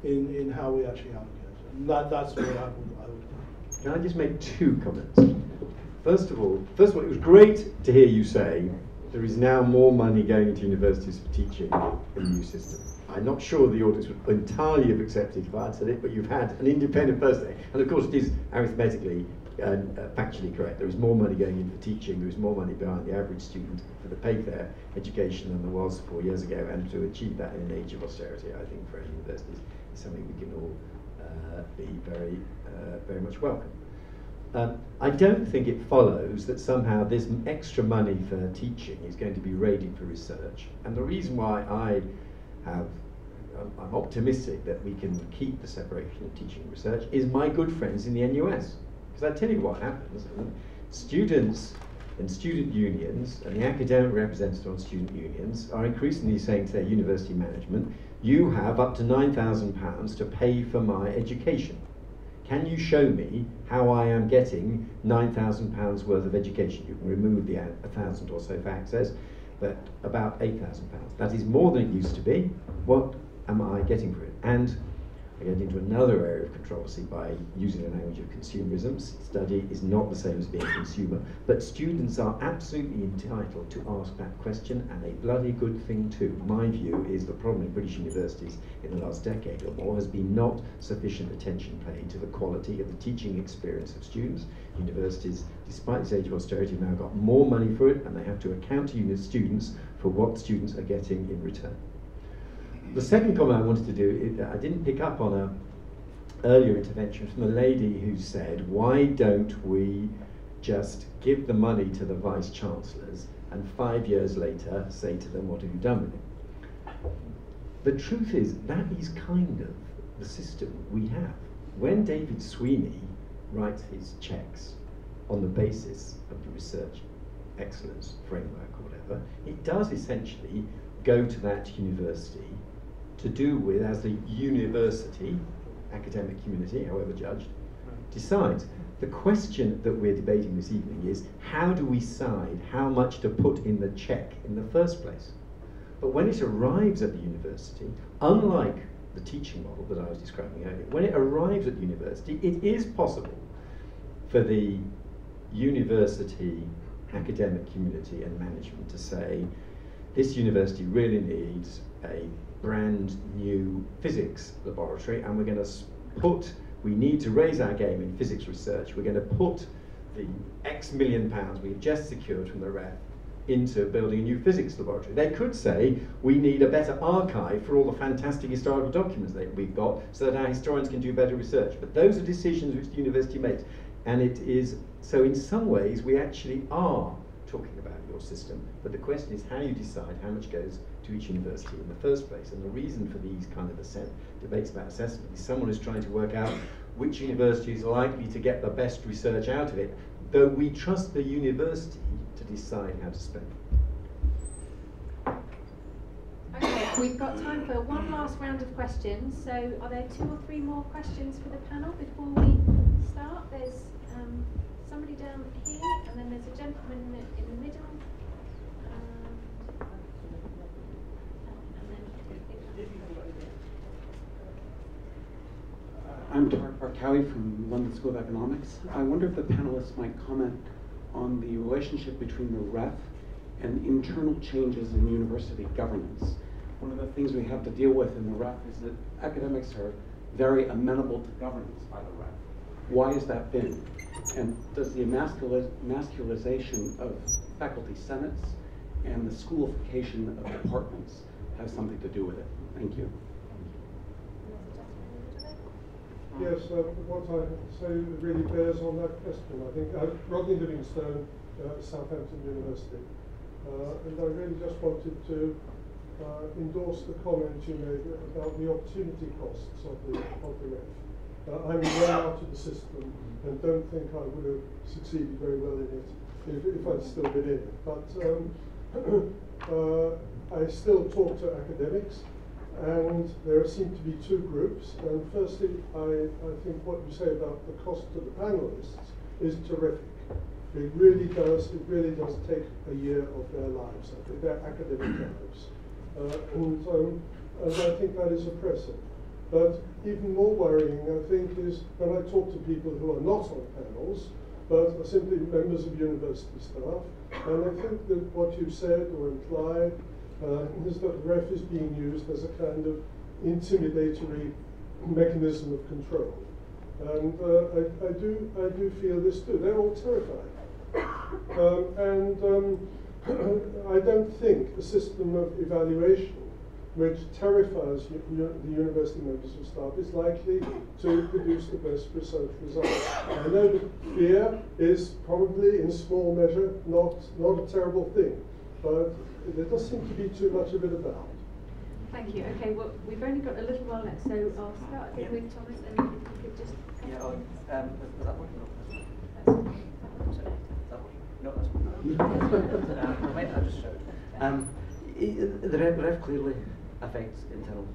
in how we actually allocate it. And that's what I would do. Can I just make two comments? First of all, it was great to hear you say there is now more money going into universities for teaching in the new system. I'm not sure the audience would entirely have accepted if I had said it, but you've had an independent person there. And of course it is arithmetically and factually correct. There is more money going in for teaching, there is more money behind the average student for the pay-fair education than there was 4 years ago, and to achieve that in an age of austerity, I think for universities is something we can all be very much welcome. I don't think it follows that somehow this extra money for teaching is going to be raided for research, and the reason why I'm optimistic that we can keep the separation of teaching and research is my good friends in the NUS. Because I tell you what happens, students and student unions and the academic representatives on student unions are increasingly saying to their university management, you have up to £9,000 to pay for my education. Can you show me how I am getting £9,000 worth of education? You can remove the 1,000 or so for access, but about £8,000. That is more than it used to be. What am I getting for it? And I get into another area of controversy by using the language of consumerism. Study is not the same as being a consumer, but students are absolutely entitled to ask that question, and a bloody good thing too. My view is the problem in British universities in the last decade or more has been not sufficient attention paid to the quality of the teaching experience of students. Universities, despite this age of austerity, have now got more money for it, and they have to account to students for what students are getting in return. The second comment I wanted to do, I didn't pick up on an earlier intervention from a lady who said, why don't we just give the money to the vice-chancellors and 5 years later say to them, what have you done with it? The truth is, that is kind of the system we have. When David Sweeney writes his checks on the basis of the research excellence framework or whatever, it does essentially go to that university to do with, as the university, academic community, however judged, decides. The question that we're debating this evening is, how do we decide how much to put in the check in the first place? But when it arrives at the university, unlike the teaching model that I was describing earlier, when it arrives at the university, it is possible for the university, academic community and management to say, this university really needs a brand new physics laboratory, and we're going to we need to raise our game in physics research. We're going to put the X million pounds we've just secured from the REF into building a new physics laboratory. They could say, we need a better archive for all the fantastic historical documents that we've got so that our historians can do better research. But those are decisions which the university makes. And it is, so in some ways, we actually are talking about your system, but the question is how you decide how much goes to each university in the first place. And the reason for these kind of debates about assessment is someone is trying to work out which university is likely to get the best research out of it, though we trust the university to decide how to spend it. Okay, we've got time for one last round of questions. So are there 2 or 3 more questions for the panel before we start? There's somebody down here, and then there's a gentleman in the middle. I'm Tarek Barkawi from London School of Economics. I wonder if the panelists might comment on the relationship between the REF and internal changes in university governance. One of the things we have to deal with in the REF is that academics are very amenable to governance by the REF. Why has that been? And does the emasculization of faculty senates and the schoolification of departments have something to do with it? Thank you. Yes, what I say really bears on that question. I think Rodney Livingstone, Southampton University, and I really just wanted to endorse the comment you made about the opportunity costs of the REF. I'm well out of the system and don't think I would have succeeded very well in it if I'd still been in it. But I still talk to academics, and there seem to be two groups. And firstly, I think what you say about the cost to the panelists is terrific. It really does take a year of their lives, their academic lives. And I think that is oppressive. But even more worrying, I think, is when I talk to people who are not on panels, but are simply members of university staff, and I think that what you've said or implied is that the REF is being used as a kind of intimidatory mechanism of control. And I do feel this too. They're all terrified. I don't think a system of evaluation which terrifies the university members of staff is likely to produce the best research results. I know that fear is probably, in small measure, not a terrible thing, but there does seem to be too much of it about. Thank you. Okay, well, we've only got a little while left, so I'll start again with Thomas, and if you could just... Yeah, is that working? No, that's working. Wait, I'll just show it. The REF clearly affects internal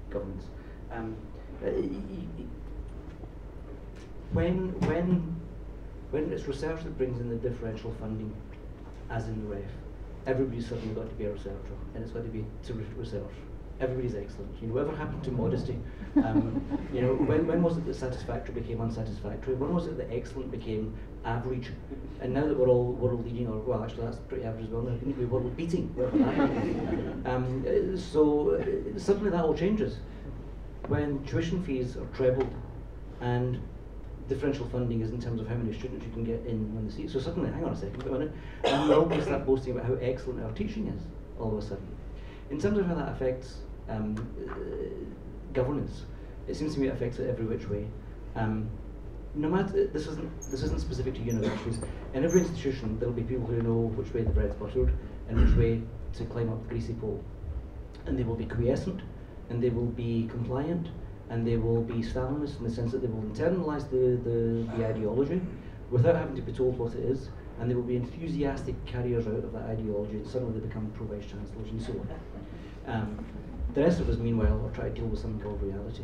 governance. When it's research that brings in the differential funding, as in the REF, everybody's suddenly got to be a researcher, and it's got to be to research. Everybody's excellent. You know, whatever happened to modesty? You know, when was it that satisfactory became unsatisfactory? When was it that excellent became average? And now that we're all world leading, or well, actually that's pretty average as well. Now we need to be world beating. So suddenly that all changes when tuition fees are trebled and differential funding is in terms of how many students you can get in when the seat. So suddenly, hang on a second, wait a minute, and we're all going to start boasting about how excellent our teaching is all of a sudden. In terms of how that affects governance, it seems to me it affects it every which way. No matter, this isn't specific to universities. In every institution, there'll be people who know which way the bread's buttered and which way to climb up the greasy pole, and they will be quiescent, and they will be compliant, and they will be Stalinist in the sense that they will internalise the ideology without having to be told what it is, and they will be enthusiastic carriers out of that ideology, and suddenly they become pro-vice chancellors and so on. The rest of us, meanwhile, are trying to deal with something called reality.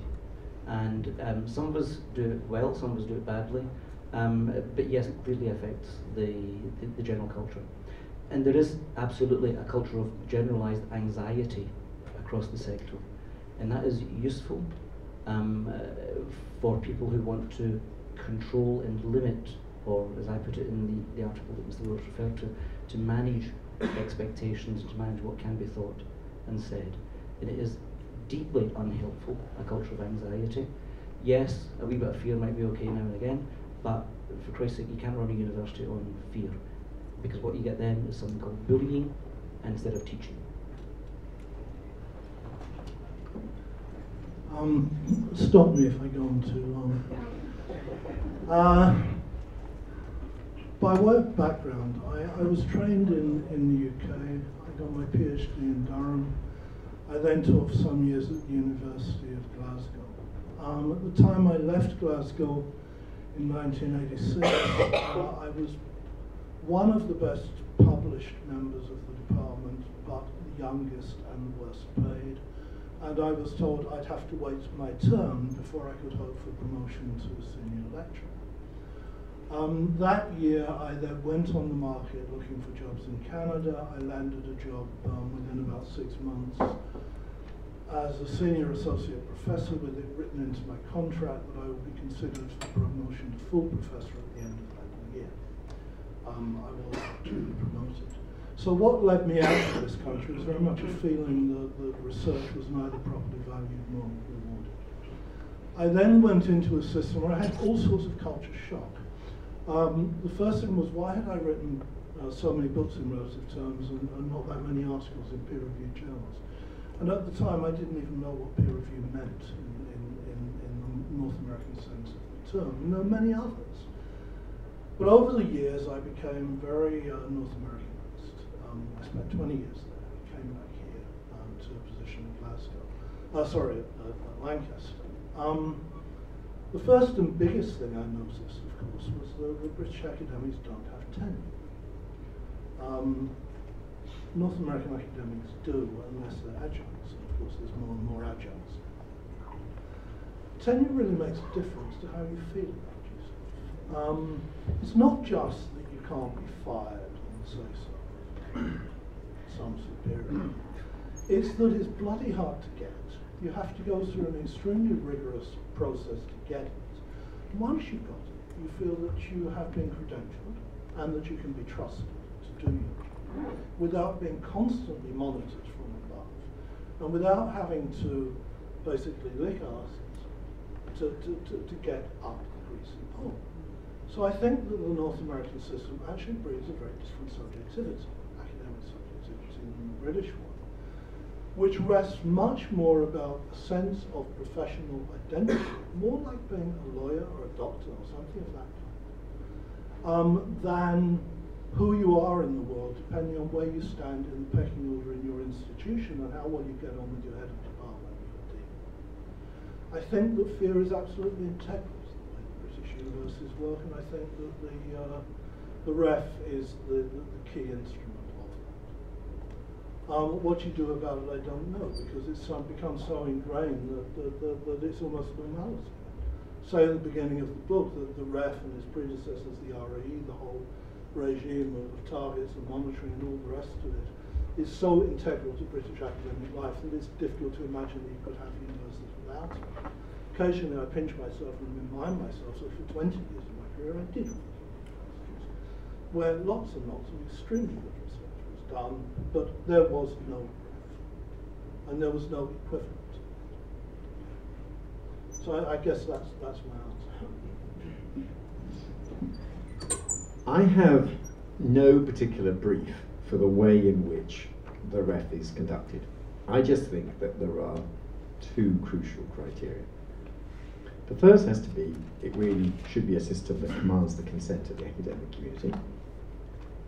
And some of us do it well, some of us do it badly, but yes, it clearly affects the general culture. And there is absolutely a culture of generalised anxiety across the sector, and that is useful for people who want to control and limit, or as I put it in the article that Mr. Willetts referred to manage expectations, to manage what can be thought and said. And it is deeply unhelpful, a culture of anxiety. Yes, a wee bit of fear might be okay now and again, but for Christ's sake, you can't run a university on fear, because what you get then is something called bullying instead of teaching. Stop me if I go on too long. By way of background, I was trained in the UK. I got my PhD in Durham. I then taught for some years at the University of Glasgow. At the time I left Glasgow in 1986, I was one of the best published members of the department, but the youngest and worst paid. And I was told I'd have to wait my turn before I could hope for promotion to a senior lecturer. That year I then went on the market looking for jobs in Canada. I landed a job within about 6 months as a senior associate professor with it written into my contract that I will be considered for promotion to full professor at the end of that year. I was duly promoted. So what led me out of this country was very much a feeling that the research was neither properly valued nor rewarded. I then went into a system where I had all sorts of culture shock. The first thing was, why had I written so many books in relative terms and not that many articles in peer-reviewed journals? And at the time, I didn't even know what peer review meant in the North American sense of the term. And there were many others. But over the years, I became very North Americanized. I spent 20 years there. I came back here to a position in Glasgow. At Lancaster. The first and biggest thing I noticed, of course, was that the British academics don't have tenure. North American academics do, unless they're adjuncts, and of course there's more and more adjuncts. Tenure really makes a difference to how you feel about yourself. It's not just that you can't be fired on the say-so of some superior. It's that it's bloody hard to get. You have to go through an extremely rigorous process to get it. Once you've got it, you feel that you have been credentialed and that you can be trusted to do your job without being constantly monitored from above and without having to basically lick asses to get up the greasy pole. So I think that the North American system actually breeds a very different subjectivity, academic subjectivity, than the British one, which rests much more about a sense of professional identity, more like being a lawyer or a doctor or something of that kind, than who you are in the world, depending on where you stand in the pecking order in your institution and how well you get on with your head of department or dean. I think that fear is absolutely integral to the way the British universities work, and I think that the REF is the key instrument of that. What you do about it, I don't know, because it's become so ingrained that it's almost normality. Say at the beginning of the book that the REF and its predecessors, the RAE, the whole regime of targets and monitoring and all the rest of it is so integral to British academic life that it's difficult to imagine that you could have universities without it. Occasionally I pinch myself and remind myself that for 20 years of my career I did where lots and lots of extremely good research was done, but there was no REF and there was no equivalent. So I guess that's my answer. I have no particular brief for the way in which the REF is conducted. I just think that there are two crucial criteria. The first has to be, it really should be a system that commands the consent of the academic community.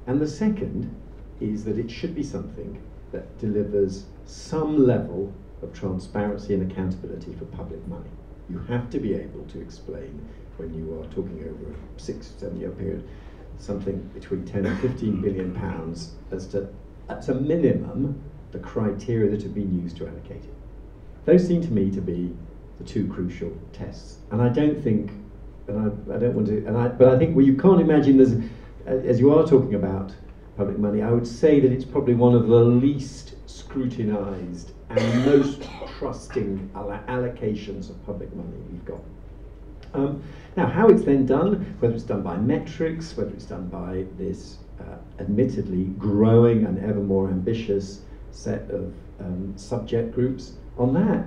And the second is that it should be something that delivers some level of transparency and accountability for public money. You have to be able to explain when you are talking over a 6-7 year period something between 10 and 15 billion pounds as to, at a minimum, the criteria that have been used to allocate it. Those seem to me to be the two crucial tests. And I don't think, and I don't want to, but I think, well, you can't imagine there's, as you are talking about public money, I would say that it's probably one of the least scrutinised and most trusting allocations of public money we've got. Now, how it's then done, whether it's done by metrics, whether it's done by this admittedly growing and ever more ambitious set of subject groups, on that,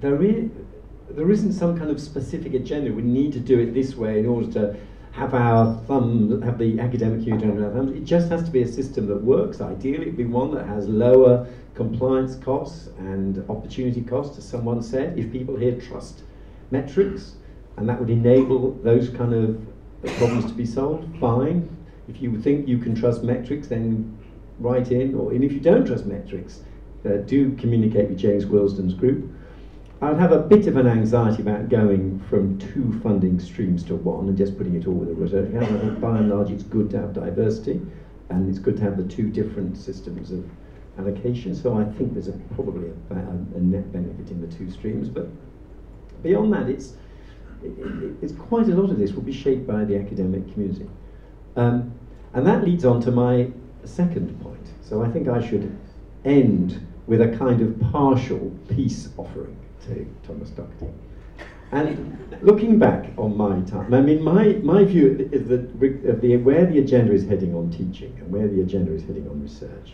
there isn't some kind of specific agenda. We need to do it this way in order to have have the academic community under our thumbs. It just has to be a system that works. Ideally, it'd be one that has lower compliance costs and opportunity costs, as someone said. If people here trust metrics, and that would enable those kind of problems to be solved, fine. If you think you can trust metrics, then write in, and if you don't trust metrics, do communicate with James Wilsden's group. I'd have a bit of an anxiety about going from 2 funding streams to 1 and just putting it all with a research account. I think by and large it's good to have diversity, and it's good to have the 2 different systems of allocation, so I think there's probably a net benefit in the 2 streams, but beyond that, it's quite a lot of this will be shaped by the academic community. And that leads on to my second point. So I think I should end with a kind of partial peace offering to Thomas Docherty. And looking back on my time, I mean, my view is that where the agenda is heading on teaching and where the agenda is heading on research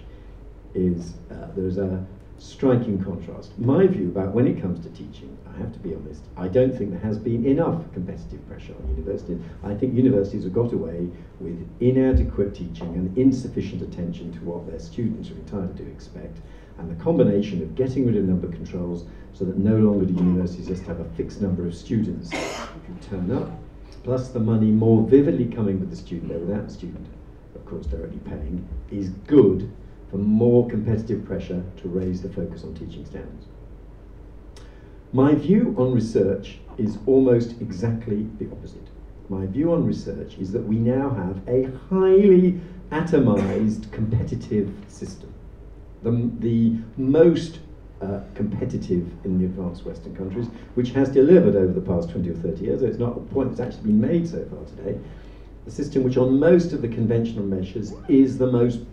is there's a striking contrast. My view about when it comes to teaching, I have to be honest, I don't think there has been enough competitive pressure on universities. I think universities have got away with inadequate teaching and insufficient attention to what their students are entitled to expect. And the combination of getting rid of number controls so that no longer do universities just have a fixed number of students who turn up, plus the money more vividly coming with the student there without the student, of course, directly paying, is good for more competitive pressure to raise the focus on teaching standards. My view on research is almost exactly the opposite. My view on research is that we now have a highly atomized competitive system. The most competitive in the advanced Western countries, which has delivered over the past 20 or 30 years. It's not a point that's actually been made so far today. The system which on most of the conventional measures is the most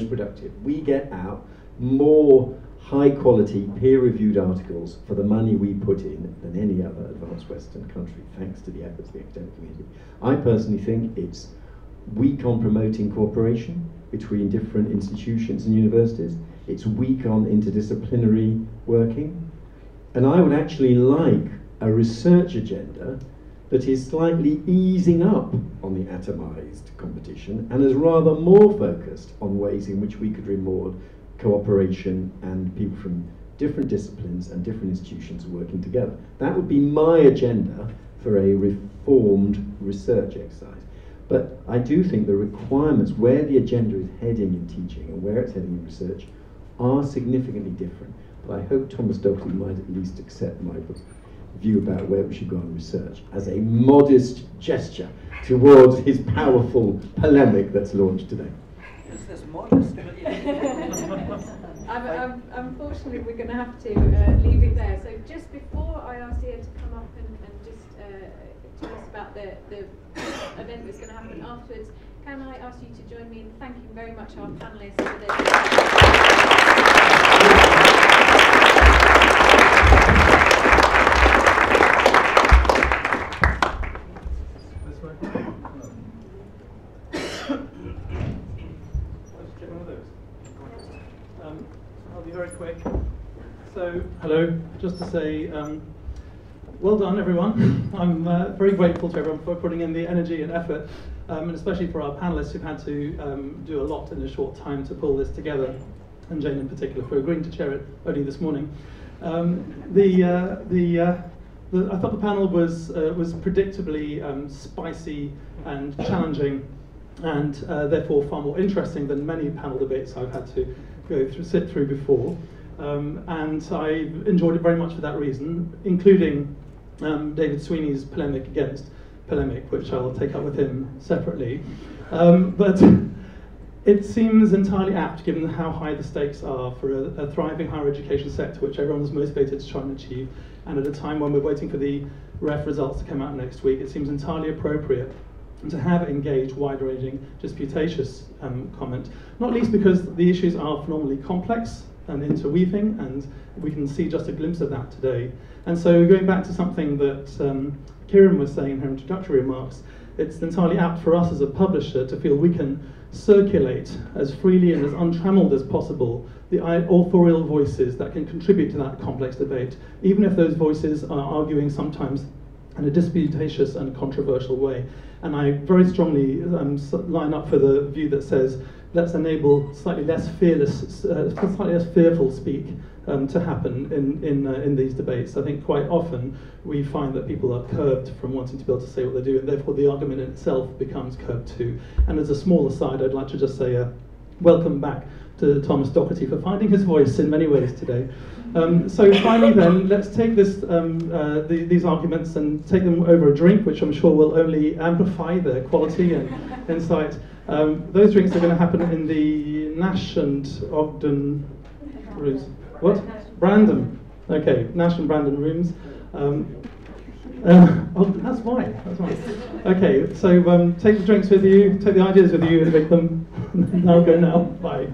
productive. We get out more high quality peer-reviewed articles for the money we put in than any other advanced Western country, thanks to the efforts of the academic community. I personally think it's weak on promoting cooperation between different institutions and universities. It's weak on interdisciplinary working. And I would actually like a research agenda that is slightly easing up on the atomized competition and is rather more focused on ways in which we could reward cooperation and people from different disciplines and different institutions working together. That would be my agenda for a reformed research exercise. But I do think the requirements, where the agenda is heading in teaching and where it's heading in research, are significantly different. But I hope Thomas Docherty might at least accept my view about where we should go on research as a modest gesture towards his powerful polemic that's launched today. Is this modest? Unfortunately, we're going to have to leave it there. So just before I ask Ian to come up and just tell us about the event that's going to happen afterwards, can I ask you to join me in thanking very much our panellists for their I'll be very quick. So, hello, just to say, well done everyone. I'm very grateful to everyone for putting in the energy and effort, and especially for our panellists who've had to do a lot in a short time to pull this together, and Jane in particular for agreeing to chair it only this morning. I thought the panel was predictably spicy and challenging, and therefore far more interesting than many panel debates I've had to sit through before. And I enjoyed it very much for that reason, including David Sweeney's polemic against polemic, which I'll take up with him separately. But it seems entirely apt, given how high the stakes are for a thriving higher education sector, which everyone's motivated to try and achieve, and at a time when we're waiting for the REF results to come out next week, it seems entirely appropriate to have engaged, wide-ranging, disputatious comment, not least because the issues are phenomenally complex and interweaving, and we can see just a glimpse of that today. And so going back to something that Kieran was saying in her introductory remarks, it's entirely apt for us as a publisher to feel we can circulate as freely and as untrammeled as possible the authorial voices that can contribute to that complex debate, even if those voices are arguing sometimes in a disputatious and controversial way. And I very strongly line up for the view that says, let's enable slightly less fearful speak to happen in these debates. I think quite often we find that people are curbed from wanting to be able to say what they do, and therefore the argument in itself becomes curbed too. And as a small aside, I'd like to just say welcome back to Thomas Docherty for finding his voice in many ways today. So finally then, let's take these arguments and take them over a drink, which I'm sure will only amplify their quality and insight. Those drinks are going to happen in the Nash and Ogden rooms. What? Brandon. Okay, Nash and Brandon rooms. Oh, that's why. That's why. Okay, so take the drinks with you, take the ideas with you, and make them. Now go now. Bye.